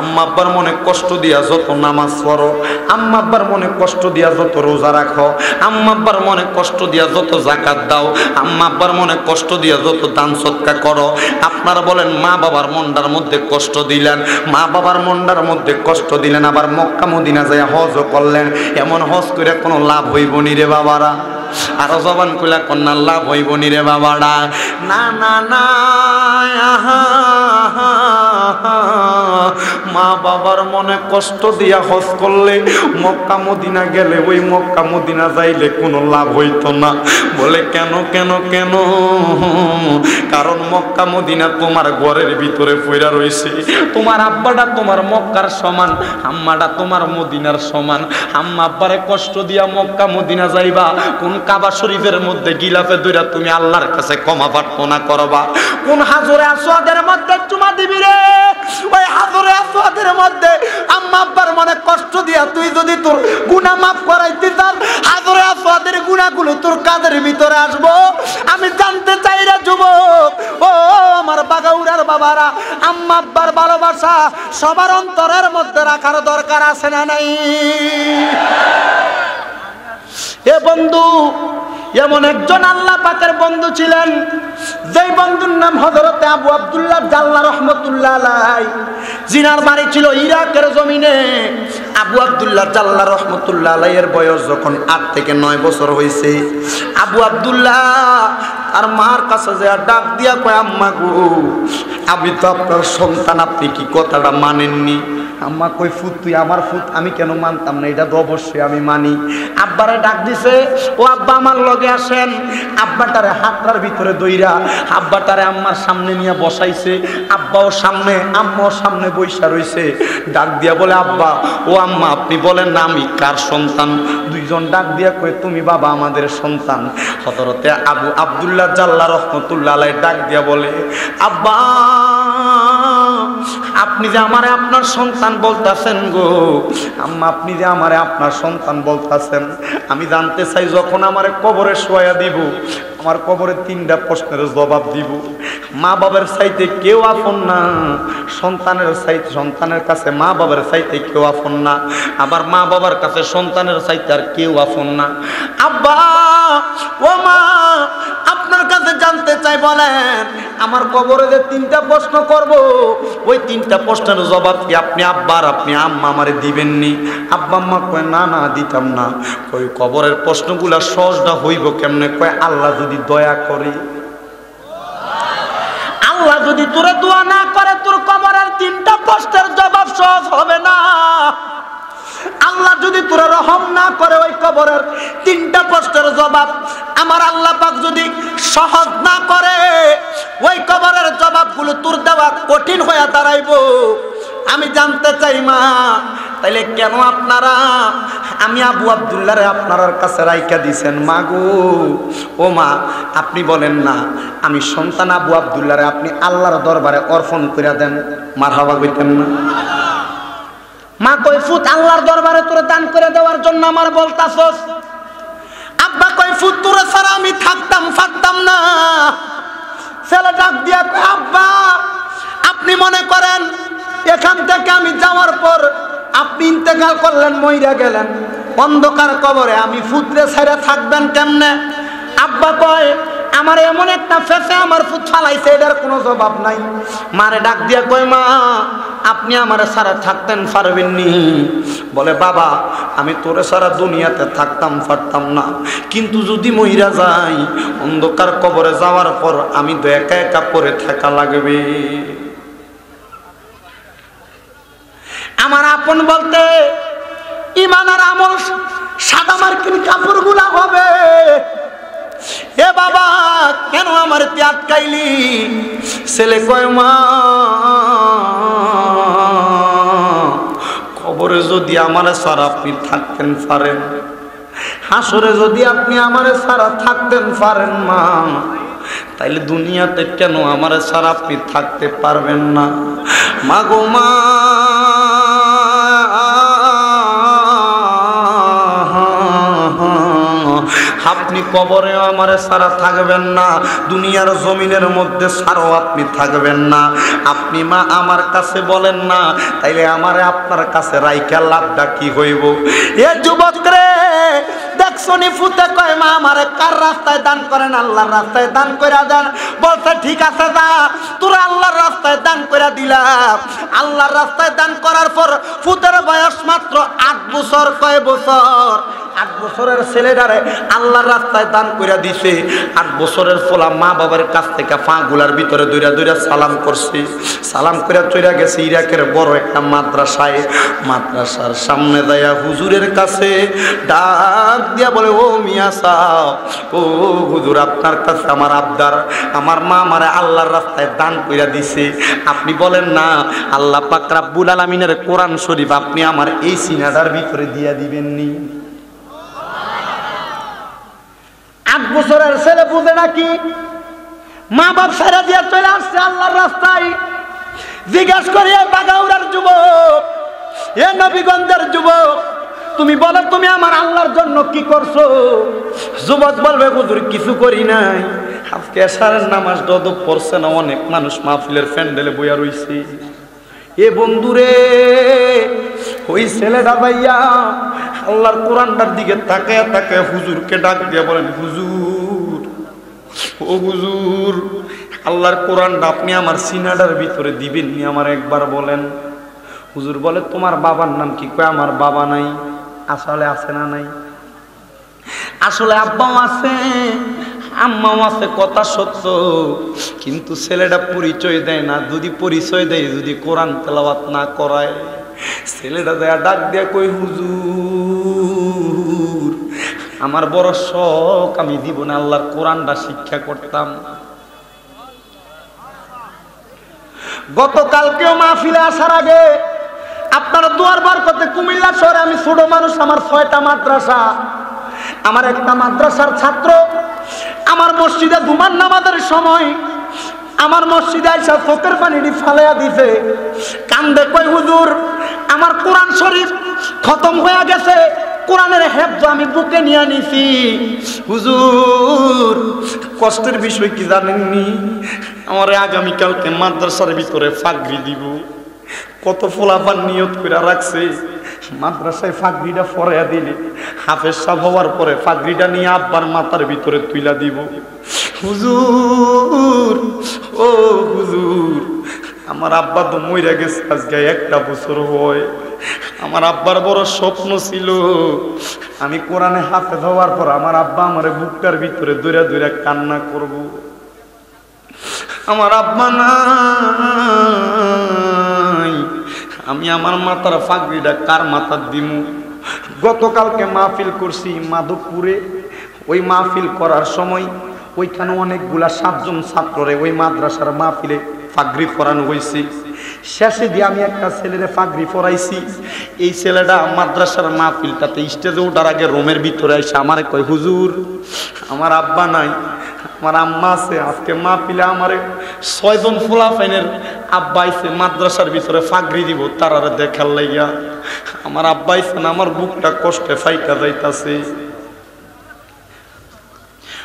আম্মা আব্বার মনে কষ্ট দিয়া যত নামাজ পড়ো, আম্মা আব্বার মনে কষ্ট দিয়া যত রোজা রাখো, আম্মা আব্বার মনে কষ্ট দিয়া যত যাকাত দাও, আম্মা আব্বার মনে কষ্ট দিয়া যত দান সৎকা করো, আপনারা বলেন মা বাবার মনটার মধ্যে কষ্ট দিলেন, মা বাবার মনটার মধ্যে কষ্ট দিলেন, আবার মক্কা মদিনা যায় হজও করলেন, এমন হজ করে কোনো লাভ হইব নি রে বাবারা? আরো জবান কইলা কন্যা লাভ হইব নি রে বাবারা? না না না, মা বাবার মনে কষ্ট দিয়া হজ করলে, মক্কা মদিনা গেলে, ওই মক্কা মদিনা যাইলে কোনো লাভ হইতো না। বলে কেন কেন কেন? কারণ মক্কা মদিনা তোমার ঘরের ভিতরে পইরা রইছে, তোমার আব্বাটা তোমার মক্কার সমান, আম্মাটা তোমার মদিনার সমান। আম্মা আব্বারে কষ্ট দিয়া মক্কা মদিনা যাইবা, কোন কাবা শরীফের মধ্যে গিলাফে দইরা তুমি আল্লাহর কাছে ক্ষমা প্রার্থনা করবা, কোন হাজরে আসওয়াদের মধ্যে চুমা দিবি রে, ওই হাজরে আসওয়াদের মধ্যে আম্মা আব্বার মনে কষ্ট দিয়া তুই যদি তোর গুনাহ মাফ করাইতে চাস, হাজরে আসওয়াদের গুনাহগুলো তোর কাঁধের ভিতরে আসবো। আমি জানতে চাই রে যুবক, ও আমার বাগাউড়ার বাবারা, আম্মা আব্বার ভালোবাসা সবার অন্তরের মধ্যে রাখার দরকার আছে না নাই? এ বন্ধু, এমন একজন আল্লাহ পাকের বন্ধু ছিলেন, যেই বন্ধুর নাম হযরত আবু আব্দুল্লাহ জাল্লা রাহমাতুল্লাহ আলাইহি, জিনার বাড়ি ছিল ইরাকের জমিনে। আবু আব্দুল্লাহ জাল্লা রাহমাতুল্লাহ আলাইহি এর বয়স যখন 8 থেকে 9 বছর হয়েছে, আবু আব্দুল্লাহ আর মার কাছে যে ডাক দিয়া কয়, আম্মা গো, আমি তো আপনার সন্তান, আপনি কি কথাটা মানেননি? আম্মা কই, ফুত তুই আমার ফুত, আমি কেন মানতাম না, এটা তো অবশ্যই আমি মানি। আব্বারে ডাক দিছে, ও আব্বা আমার লগে আসেন। আব্বাটারে হাতটার ভিতরে দইরা আব্বাটারে আম্মার সামনে নিয়ে বসাইছে, আব্বাও সামনে আম্মাও সামনে বইসা রইছে। ডাক দিয়া বলে, আব্বা ও আম্মা আপনি বলেন না আমি কার সন্তান? দুইজন ডাক দিয়া কই, তুমি বাবা আমাদের সন্তান। হযরতে আবু আব্দুল্লাহ জাল্লা রাহমাতুল্লাহ আলাইহি ডাক দিয়া বলে, আব্বা আপনি যে আমারে আপনার সন্তান বলতাছেন গো, আম্মা আপনি যে আমারে আপনার সন্তান বলতাছেন, আমি জানতে চাই যখন আমারে কবরে শোয়া দিব, আমার কবরে 3টা প্রশ্নের জবাব দিব। মা বাবার চাইতে কেউ আপন না, সন্তানের চাইতে, সন্তানের কাছে মা বাবার চাইতে কেউ আপন না, আবার মা বাবার কাছে সন্তানের চাইতে আর কেউ আপন না। আব্বা ও মা, আপনার কাছে জানতে চাই, বলেন আমার কবরে যে 3টা প্রশ্ন করব, ওই 3টা প্রশ্নের জবাব কি আপনি আব্বার আপনি আম্মা আমারে দিবেননি? আব্বা আম্মা কয়, না না দিতাম না। কই কবরের প্রশ্নগুলা সহজটা হইব কেমনে? কয় আল্লাহ যদি দয়া করে, আল্লাহ যদি তোরে দোয়া না করে, তোর কবরের 3টা প্রশ্নের জবাব সহজ হবে না। আল্লাহ যদি তোরা রহম না করে, ওই কবরের 3টা প্রশ্নের জবাব আমার আল্লাহ পাক যদি সহজ না করে, ওই কবরের জবাবগুলো তোর দেওয়া কঠিন হয়ে দাঁড়াইব। আমি জানতে চাই মা, তাইলে কেন আপনারা আমি আবু আব্দুল্লাহরে আপনার কাছে রাইখা দিছেন? মা গো, ও মা আপনি বলেন না, আমি সন্তান আবু আব্দুল্লাহরে আপনি আল্লাহর দরবারে অর্পণ করে দেন, মারহাবা কইতেন না? মা কই, ফুত আল্লাহর দরবারে তোরে দান করে দেওয়ার জন্য আমার বলতাছস? আব্বা কই, ফুত তোরে ছাড়া আমি থাকতাম পারতাম না। ছেলে ডাক দিয়া কই, আব্বা আপনি মনে করেন এখান থেকে আমি যাওয়ার পর আপনি ইন্তেকাল করলেন, মইরা গেলেন অন্ধকার কবরে, আমি ফুতরে ছাইরা থাকবেন কেমনে? আব্বা কয়, আমার এমন একটা ফেসে আমার ফুট ফালাইছে, এটার কোনো জবাব নাই। মারে ডাক দিয়া কয়, মা আপনি আমার সারা থাকতেন পারবেননি? বলে, বাবা আমি তোরে সারা দুনিয়াতে থাকতাম পারতাম না, কিন্তু যদি মহিরা যাই অন্ধকার কবরে যাওয়ার পর আমি তো একা একা পড়ে থাকা লাগবে। আমার আপন বলতে ঈমান আর আমল সাদা মার্কিন কাপড়গুলা হবে। এ বাবা কেন আমার তে আটকাইলি? ছেলে কয় মা কবরে যদি আমার ছাড়া আপনি থাকতেন পারেন, হাসরে যদি আপনি আমার ছাড়া থাকতেন পারেন মা, তাইলে দুনিয়াতে কেন আমার ছাড়া আপনি থাকতে পারবেন না? মা গো মা আপনি কবরে আমার ছাড়া থাকবেন না, দুনিয়ার জমিনের মধ্যে ছাড়াও আপনি থাকবেন না। আপনি মা আমার কাছে বলেন না, তাইলে আমারে আপনার কাছে রাইখা লাভটা কি হইব? এ যুবক রে দেখছনি ফুতে কয় মা আমারে কার রাস্তায় দান করেন? আল্লাহর রাস্তায় দান কইরা দেন। বলতে ঠিক আছে যা, তোরা আল্লাহর রাস্তায় দান কইরা দিলাম। আল্লাহর রাস্তায় দান করার পর ফুতের বয়স মাত্র 8 বছর। কয় বছর? 8 বছরের ছেলেটারে আল্লাহর রাস্তায় দান কইরা দিছে। 8 বছরের ফলা মা বাবার কাছ থেকে ফাঁগুলার ভিতরে দইরা দইরা সালাম করছে। সালাম কইরা চইরা গেছে ইরাকের বড় একটা মাদ্রাসায়। মাদ্রাসার সামনে দায়া হুজুরের কাছে ডাক দিয়া বলে, ও মিয়া সাহেব, ও হুজুর আপনার কাছে আমার আবদার, আমার মা আমারে আল্লাহর রাস্তায় দান কইরা দিছে। আপনি বলেন না আল্লাহ পাক রব্বুল আলামিনের কোরআন শরীফ আপনি আমার এই সিনাটার ভিতরে দিয়া দিবেন নি? 8 বছরের ছেলে বুঝে নাকি? মা বাপ ছেড়ে দিয়ে চলে আসছে আল্লাহর রাস্তায়। জিজ্ঞাসা করি বাগাউড়ার যুবক, এ নবীগঞ্জের যুবক, তুমি বলো তুমি আমার আল্লাহর জন্য কি করছো? যুবক বলবে হুজুর কিছু করি নাই, আজকে এশারের নামাজ দদব পড়ছে না, অনেক মানুষ মাহফিলের প্যান্ডেলে বইয়া রইছে। এ বন্ধুরে ওই ছেলেটা ভাইয়া আল্লাহর কোরআনটার দিকে তাকায় তাকায় হুজুরকে ডাক দিয়ে বলেন, হুজুর ও হুজুর আল্লাহর কোরআনটা আপনি আমার সিনাটার ভিতরে দিবেন নি? আমার একবার বলেন। হুজুর বলে তোমার বাবার নাম কি? কয় আমার বাবা নাই। আসলে আছে না নাই? আসলে আব্বাও আছে আম্মাও আছে, কথা সত্য, কিন্তু ছেলেটা পরিচয় দেয় না। যদি পরিচয় দেয়, যদি কোরআন তেলাওয়াত না করায়, ছেলেটা দেয়া ডাক দিয়া কই, হুজুর আমার বড় শখ, আমি জীবনে আল্লাহর কোরআনটা শিক্ষা করতাম। গতকালকেও মাহফিলে আসার আগে আপনারা দুয়ার বরকতে কুমিল্লা শহরে, আমি ছোট মানুষ, আমার 6টা মাদ্রাসা, আমার একটা মাদ্রাসার ছাত্র আমার মসজিদে দুমান নামাজের সময় আমার মসজিদে আইসা চোখের পানিটি ফালাইয়া দিছে। কান্দে কই, হুজুর আমার কোরআন শরীফ খতম হয়ে গেছে, কোরআনের হেফজ আমি বুকে নিয়ে নিছি। হুজুর কষ্টের বিষয় কি জানেননি? আমার আগামীকালকে মাদ্রাসার ভিতরে ফাগরি দিব। কত ফলাফল নিয়ত করে রাখছে, মাদ্রাসায় ফাগরিটা ফরাইয়া দিলে হাফেজ সাহেব হওয়ার পরে ফাগরিটা নিয়ে আব্বার মাথার ভিতরে তুইলা দিব। হুজুর ও হুজুর আমার আব্বা তো মইরা গেছে আজকে 1টা বছর হয়। আমার আব্বার বড় স্বপ্ন ছিল আমি কোরআনে হাফেজ হওয়ার পর আমার আব্বা আমারে বুকটার ভিতরে দইরা দইরা কান্না করব। আমার আব্বা নাই, আমি আমার মাথার ফাগড়িটা কার মাথার দিমু? গতকালকে মাহফিল করছি মাধবপুরে। ওই মাহফিল করার সময় ওইখানে অনেকগুলা 7 জন ছাত্ররে ওই মাদ্রাসার মাহফিলে ফাগড়ি পরানো হয়েছে। শেষে দিয়ে আমি একটা ছেলেরে ফাগড়ি পরাইছি। এই ছেলেটা মাদ্রাসার মাহফিলটাতে স্টেজে ওঠার আগে রুমের ভিতরে এসে আমারে কয়, হুজুর আমার আব্বা নাই, আমার আম্মা আছে, আজকে মাহফিলে আমারে 6 জন ফুলাফাইনের আব্বা আইছে মাদ্রাসার ভিতরে ফাগড়ি দিব, তারারে দেখার লাইয়া। আমার আব্বা আইছে না, আমার বুকটা কষ্টে ফাইটা যাইতাছে।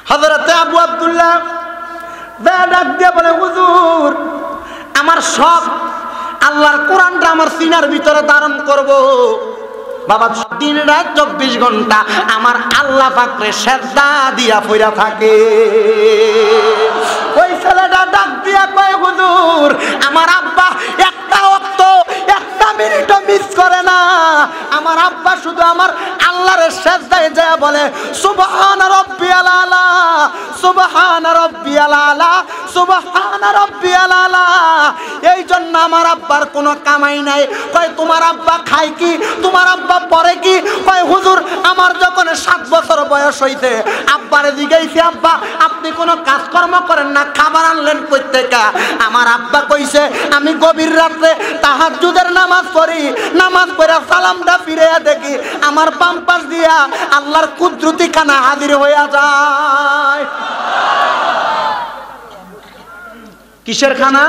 হযরতে আবু আব্দুল্লাহ ডাক দিয়ে বলে, হুজুর আমার সব আল্লাহর কোরআনটা আমার সিনার ভিতরে ধারণ করব। বাবা দিন রাত 24 ঘন্টা আমার আল্লাহ পাকরে সেজদা দিয়া পইরা থাকে। ওই ছেলেটা ডাক দিয়া কয়, হুজুর আমার আব্বা একটা ওয়াক্ত একটা মিনিটও মিস করে না। আমার আব্বা শুধু আমার আল্লাহর সেজদায় যায় বলে, সুবহান রাব্বিয়াল আলা, সুবহান রাব্বিয়াল আলা, সুবহান রাব্বিয়াল আলা। এই এই জন্য আমার আব্বার কোনো কামাই নাই। কয় তোমার আব্বা খায় কি, তোমার আব্বা পরে কি? কয় হুজুর আমার যখন 7 বছর বয়স হইতে আব্বারে জিগাইছি, আব্বা আপনি কোনো কাজকর্ম করেন না, খাবার আনলেন কই থেকে? আমার আব্বা কইছে আমি গভীর রাতে তাহাজ্জুদের নামাজ পড়ি, নামাজ পড়ে সালামটা ফিরে দেখি আমার বাম পাশ দিয়া আল্লাহর কুদরতি খানা হাজির হইয়া যায়। কিসের খানা?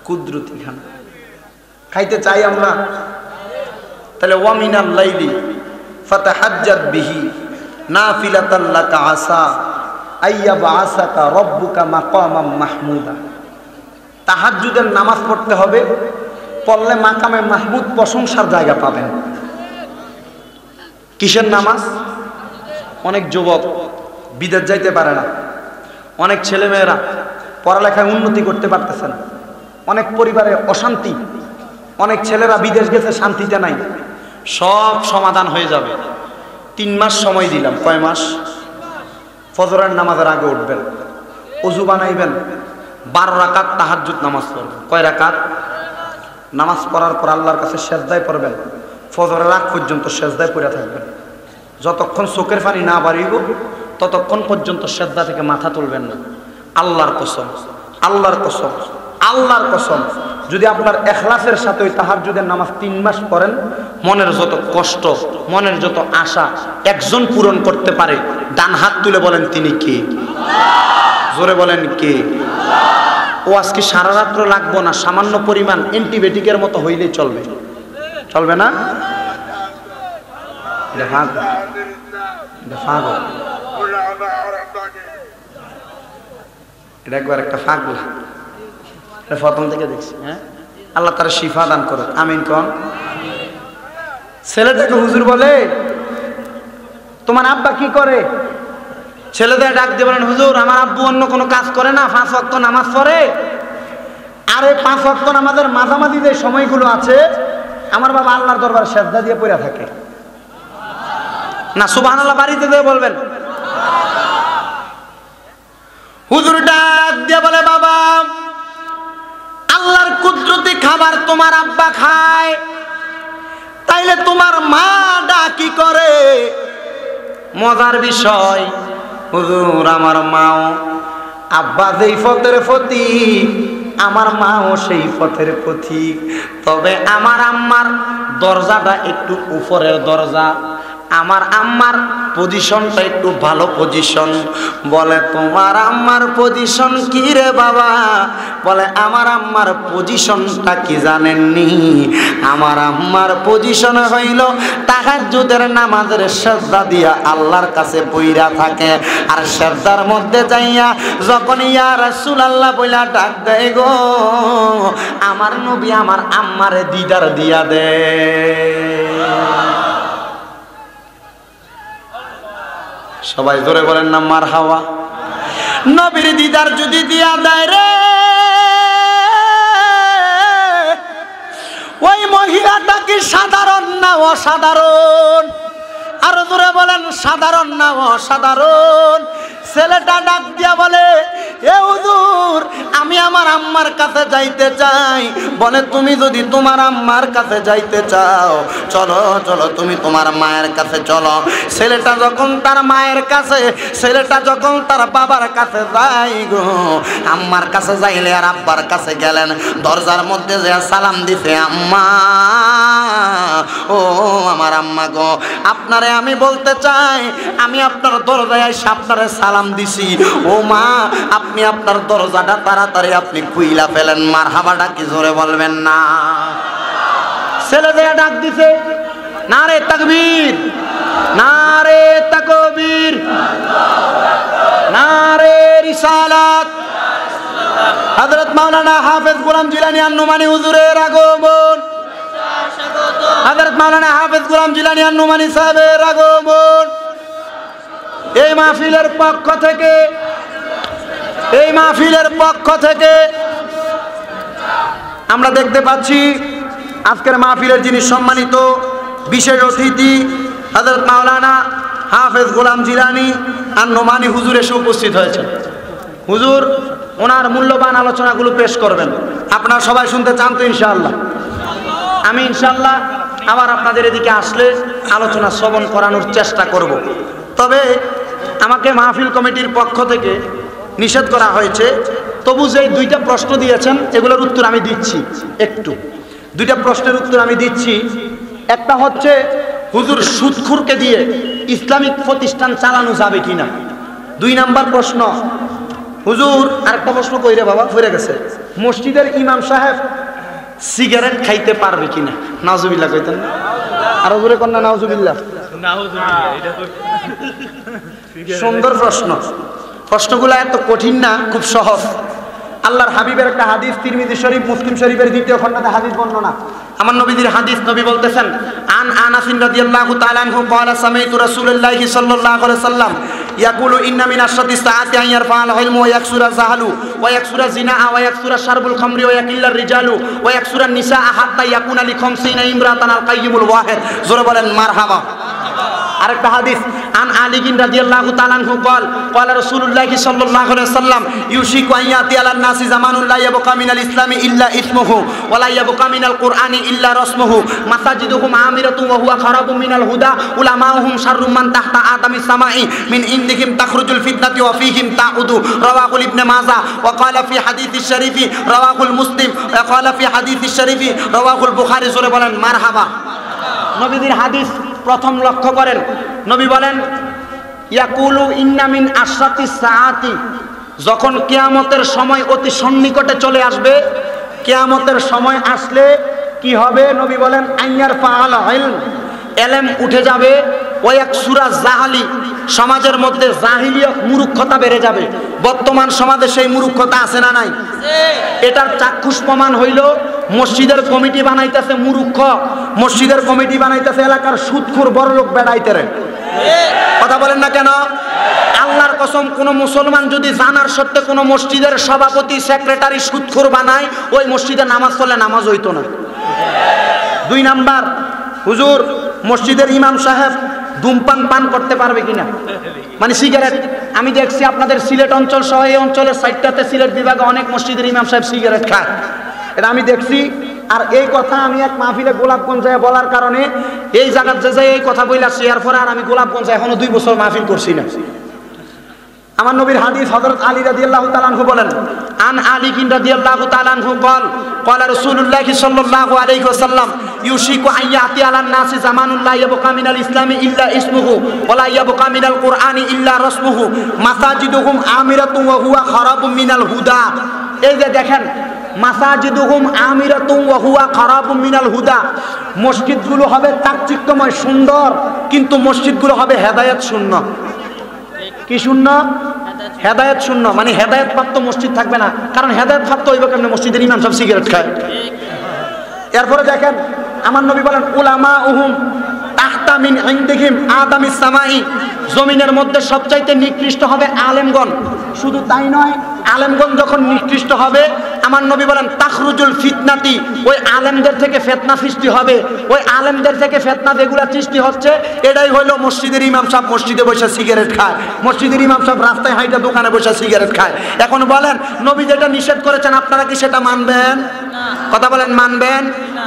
কুদরতি খানা। খাইতে চাই আমরা? তাহলে ওয়া মিনাল লাইলি ফাতাহাজ্জাদ বিহি নাফিলাতান লাকা আসা আইয়াবআসাকা রাব্বুকা মাকামাম মাহমুদা। তাহাজ্জুদের নামাজ পড়তে হবে, পড়লে মাকামে মাহমুদ প্রশংসার জায়গা পাবেন। কিসের নামাজ? অনেক যুবক বিদেশ যাইতে পারে না, অনেক ছেলেমেয়েরা পড়ালেখায় উন্নতি করতে পারতেছে না, অনেক পরিবারে অশান্তি, অনেক ছেলেরা বিদেশ গেছে শান্তিতে নাই। সব সমাধান হয়ে যাবে। 3 মাস সময় দিলাম। কয় মাস? ফজরের নামাজের আগে উঠবেন, ওযু বানাইবেন, 12 রাকাত তাহাজ্জুদ নামাজ পড়বেন। কয় রাকাত? নামাজ পড়ার পর আল্লাহর কাছে সেজদায় পড়বেন, ফজরের আগ পর্যন্ত সেজদায় পড়ে থাকবেন। যতক্ষণ চোখের পানি না বাড়িব ততক্ষণ পর্যন্ত সেজদা থেকে মাথা তুলবেন না। আল্লাহর কসম, আল্লাহর কসম, আল্লাহর কসম, যদি আপনার ইখলাসের সাথে ওই তাহাজ্জুদের নামাজ 3 মাস পড়েন, মনের যত কষ্ট, মনের যত আশা একজন পূরণ করতে পারে। ডান হাত তুলে বলেন তিনি কে? জোরে বলেন কে? ও আজকে সারা রাত্র লাগবো না, সামান্য পরিমাণ অ্যান্টিবায়োটিকের মতো হইলেই চলবে। চলবে না? এটা একবার একটা ফাগলা, এটা প্রথম থেকে দেখছি। হ্যাঁ, আল্লাহ তার শিফা দান করুক, আমিন কোন। ছেলেটাকে হুজুর বলে তোমার আব্বা কি করে? ছেলেদের ডাক দিয়ে বলেন হুজুর আমার আব্বু অন্য কোনো কাজ করে না, 5 ওয়াক্ত নামাজ পড়ে। আরে 5 ওয়াক্ত নামাজের মাঝামাঝি যে সময়গুলো আছে আমার বাবা আল্লাহর দরবারে সেজদা দিয়ে পড়ে থাকে না। সুবহানাল্লাহ বাড়িতে দিয়ে বলবেন। হুজুর ডাক দিয়ে বলে বাবা আল্লাহর কুদরতি খাবার তোমার আব্বা খায়, তাইলে তোমার মা ডাকি করে? মজার বিষয় হুজুর আমার মাও, আব্বা যেই পথের পথিক আমার মাও সেই পথের পথিক, তবে আমার আম্মার দরজাটা একটু উপরের দরজা, আমার আম্মার পজিশনটা একটু ভালো পজিশন। বলে তোমার আম্মার পজিশন কি রে বাবা? বলে আমার আম্মার পজিশনটা কি জানেননি? আমার আম্মার পজিশন হইল তাহাজ্জুদের নামাজের সেজদা দিয়া আল্লাহর কাছে পইরা থাকে, আর সেজদার মধ্যে যাইয়া যখন ইয়া রাসূলুল্লাহ বইলা ডাক দেয় গো আমার নবী আমার আম্মারে দিদার দিয়া দে। সবাই ধরে বলেন না মারহাবা। নবীর দিদার যদি দিয়া দেয় রে, ওই মহিলাটা কি সাধারণ না অসাধারণ? আরো ধরে বলেন সাধারণ না অসাধারণ? ছেলেটা ডাক দিয়া বলে এ হুজুর আমি আমার আম্মার কাছে যাইতে চাই। বলে তুমি যদি তোমার আম্মার কাছে যাইতে চাও চলো চলো তুমি তোমার মায়ের কাছে চলো। ছেলেটা যখন তার মায়ের কাছে, ছেলেটা যখন তার বাবার কাছে যাই গো, আম্মার কাছে যাইলে আর আব্বার কাছে গেলেন, দরজার মধ্যে যে সালাম দিছে আম্মা, ও আমার আম্মা গো আপনারে আমি বলতে চাই আমি আপনার দরজায় এসে আপনারে সালাম দিছি। ও মা আপনি আপনার দরজাটা তাড়াতাড়ি আপনি খুইলা ফেলেন। মারহাবাটা কি জোরে বলবেন না? ছেলে দেয়া ডাক দিছে নারে তাকবীর, নারে তাকবীর, নারে রিসালাত। হযরত মাওলানা হাফেজ গোলাম জিলানী আন-নুমানী হুজুরের আগমন, হযরত মাওলানা হাফেজ গোলাম জিলানী আন-নুমানী সাহেবের আগমন। এই মাহফিলের পক্ষ থেকে, এই মাহফিলের পক্ষ থেকে আমরা দেখতে পাচ্ছি আজকের মাহফিলের যিনি সম্মানিত বিশেষ অতিথি হযরত মাওলানা হাফেজ গোলাম জিলানী আন-নুমানী হুজুর এসে উপস্থিত হয়েছেন। হুজুর ওনার মূল্যবান আলোচনাগুলো পেশ করবেন। আপনারা সবাই শুনতে চান তো ইনশাআল্লাহ? আমি ইনশাআল্লাহ আবার আপনাদের এদিকে আসলে আলোচনা শ্রবণ করানোর চেষ্টা করব। তবে আমাকে মাহফিল কমিটির পক্ষ থেকে নিষেধ করা হয়েছে, তবু যে দুইটা প্রশ্ন দিয়েছেন এগুলোর উত্তর আমি দিচ্ছি। একটু দুইটা প্রশ্নের উত্তর আমি দিচ্ছি। একটা হচ্ছে, হুজুর সুদখোরকে দিয়ে ইসলামিক প্রতিষ্ঠান চালানো যাবে কিনা। 2 নাম্বার প্রশ্ন, হুজুর আরেকটা প্রশ্ন কইরে বাবা ফিরে গেছে, মসজিদের ইমাম সাহেব সিগারেট খাইতে পারবে কিনা। নাউজুবিল্লাহ কইতেন না? আর হুজুরে কন্যা নাউজুবিল্লাহ। সুন্দর প্রশ্ন। প্রশ্নগুলো এত কঠিন না, খুব সহজ। আল্লাহর হাবিবের একটা হাদিস, তিরমিজি শরীফ, মুসলিম শরীফের 2য় খণ্ডতে হাদিস বর্ণনা। আমার নবীর হাদিস, নবী বলতেছেন, আন আনাস রাদিয়াল্লাহু তাআলা আনহু ক্বালা সামাইতু রাসূলুল্লাহি সাল্লাল্লাহু আলাইহি ওয়াসাল্লাম ইয়াকুলু ইন্না মিন আশরাতিস সাআতি আন ইয়ারফা'আল ইলমু ওয়া ইয়াকসুরা যাহালু ওয়া ইয়াকসুরা জিনা ওয়া ইয়াকসুরা শারবুল খামরি ওয়া ইয়াকিল্লার রিজালু ওয়া ইয়াকসুরা নিসা হাত্তা ইয়াকুনা লি 50 ইমরাতান আল কাইয়িমুল ওয়াহিদ। জোরে বলেন মারহাবা। আরেকটা হাদিস, আন আলী রাদিয়াল্লাহু তাআলা আনহু قال قال رسول الله صلى الله عليه وسلم يوشك ان ياتي على الناس زمان لا يبقى من الاسلام الا اسمه ولا يبقى من القران الا رسمه مساجدهم عامره وهو خراب من الهدى علماءهم شر من تحت ادم السماء من عندهم تخرج الفتنه وفيهم تعود رواه ابن ماجه وقال في حديث الشريف رواه المسلم وقال في حديث الشريف رواه البخاري। জোরে বলেন মারহাবা। নবীর হাদিস প্রথম লক্ষ্য করেন, নবী বলেন ইয়াকুলু ইন্না মিন আশরাতিস সাআতি, যখন কিয়ামতের সময় অতি সন্নিকটে চলে আসবে, কিয়ামতের সময় আসলে কি হবে নবী বলেন, আইয়ার ফাআল ইলম, ইলম উঠে যাবে, ওয়া ইয়াকসুরা জাহালি, সমাজের মধ্যে জাহিলিয়ত মূর্খতা বেড়ে যাবে। বর্তমান সমাজে সেই মূর্খতা আছে না নাই? এটার চাক্ষুষ প্রমাণ হইল মসজিদের কমিটি বানাইতেছে মূর্খ, মসজিদের কমিটি বানাইতেছে এলাকার সুদখোর বড়লোক বেড়াইতেরে। কথা বলেন না কেন? আল্লাহর কসম, কোন মুসলমান যদি জানার সত্ত্বে কোন মসজিদের সভাপতি সেক্রেটারি সুদখোর বানায়, ওই মসজিদে নামাজ চলে, নামাজ হইতো না। 2 নাম্বার, হুজুর মসজিদের ইমাম সাহেব ধূমপান পান করতে পারবে কিনা, মানে সিগারেট। আমি দেখছি আপনাদের সিলেট অঞ্চল সহ এই অঞ্চলের 60টাতে সিলেট বিভাগে অনেক মসজিদের ইমাম সাহেব সিগারেট খায়, এটা আমি দেখছি। আর এই কথা আমি এক মাহফিলে গোলাপগঞ্জে বলার কারণে এই জায়গার যে এই কথা বইলা শেয়ার পরে আর আমি গোলাপগঞ্জে এখনো 2 বছর মাহফিল করছি না। আমার নবীর হাদিস, হযরত আলী রাদিয়াল্লাহু তাআলা আনহু বলেন, আন আলী রাদিয়াল্লাহু তাআলা আনহু قال قال رسول الله صلى الله عليه وسلم يوشك ان ياتي على الناس زمان لا يبقى من الاسلام الا اسمه ولا يبقى من القران الا رسمه مساجدهم عامره وهو خراب من الهدى। এই যে দেখেন, মাসাজিদুহুম আমিরাতুন ওয়া হুয়া খারাবুম মিনাল হুদা, মসজিদগুলো হবে চাকচিক্যময় সুন্দর, কিন্তু মসজিদগুলো হবে হেদায়েত শূন্য। কি শূন্য? হেদায়েত শূন্য, মানে হেদায়েত প্রাপ্ত মসজিদ থাকবে না। কারণ হেদায়েত প্রাপ্ত হইবে কেমনে? মসজিদের ইমাম সব সিগারেট খায়। এরপরে দেখেন, আমার নবী বলেন, উলামাউহুম তাহতা মিন ইনদিহিম আদামিস সামাই, জমিনের মধ্যে সবচাইতে নিকৃষ্ট হবে আলেমগণ। শুধু তাই নয়, আলেমগণ যখন নিকৃষ্ট হবে, আমার নবী বলেন তাখরুজুল ফিতনাতি, ওই আলেমদের থেকে ফিতনা সৃষ্টি হবে। ওই আলেমদের থেকে ফিতনা যেগুলা সৃষ্টি হচ্ছে, এটাই হলো মসজিদের ইমাম সাহেব মসজিদে বসে সিগারেট খায়, মসজিদের ইমাম সাহেব রাস্তায় হাইটা দোকানে বসে সিগারেট খায়। এখন বলেন, নবী যেটা নিষেধ করেছেন আপনারা কি সেটা মানবেন? কথা বলেন, মানবেন?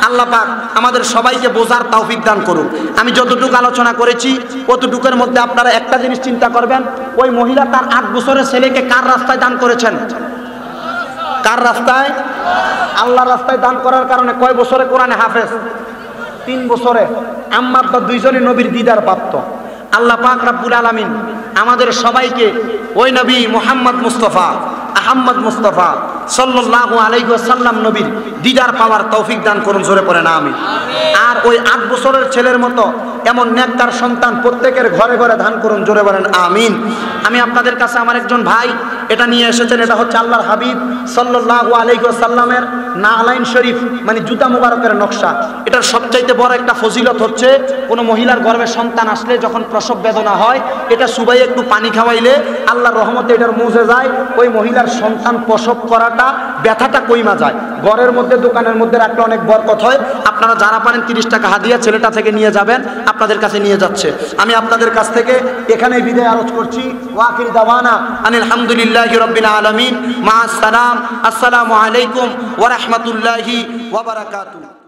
আল্লাহ পাক আমাদের সবাইকে বোঝার তৌফিক দান করুন। আমি যতটুকু আলোচনা করেছি অতটুকুর মধ্যে আপনারা একটা জিনিস চিন্তা করবেন, ওই মহিলা তার 8 বছরের ছেলেকে কার রাস্তায় দান করেছেন? কার রাস্তায়? আল্লাহর রাস্তায় দান করার কারণে কয় বছরে কোরআনে হাফেজ? 3 বছরে। আম্মা আব্বা দুইজনই নবীর দিদার প্রাপ্ত। আল্লাহ পাক রব্বুল আলামিন আমাদের সবাইকে ওই নবী মুহাম্মদ মুস্তাফা আহমদ মুস্তাফা সাল্লাল্লাহু আলাইহি ওয়াসাল্লাম নবীর দিদার পাওয়ার তৌফিক দান করুন। জোরে পড়েন আমিন। আর ওই 8 বছরের ছেলের মতো এমন নেককার সন্তান প্রত্যেকের ঘরে ঘরে দান করুন। জোরে বলেন আমিন। আমি আপনাদের কাছে আমার একজন ভাই এটা নিয়ে এসেছেন, এটা হচ্ছে আল্লাহর হাবিব সাল্লাল্লাহু আলাইহি ওয়াসাল্লামের নালাইন শরীফ, মানে জুতা মুবারকের নকশা। এটার সবচাইতে বড় একটা ফজিলত হচ্ছে, কোনো মহিলার গর্ভে সন্তান আসলে যখন প্রসব বেদনা হয়, এটা সুবাই একটু পানি খাওয়াইলে আল্লাহর রহমতে এটার মুজে যায়, ওই মহিলার সন্তান প্রসব করাটা ব্যথাটা কইমা যায়। ঘরের মধ্যে দোকানের মধ্যে রাখলে অনেক বরকত হয়। আপনারা যারা পারেন 30 টাকা হাদিয়া ছেলেটা থেকে নিয়ে যাবেন, আপনাদের কাছে নিয়ে যাচ্ছে। আমি আপনাদের কাছ থেকে এখানেই বিদায় আরজ করছি। ওয়াকিল দাওয়ানা আনিল হামদুলিল্লাহি রাব্বিল আলামিন, মা আসসালাম, আসসালামু আলাইকুম ওয়া রাহমাতুল্লাহি ওয়া বারাকাতুহু।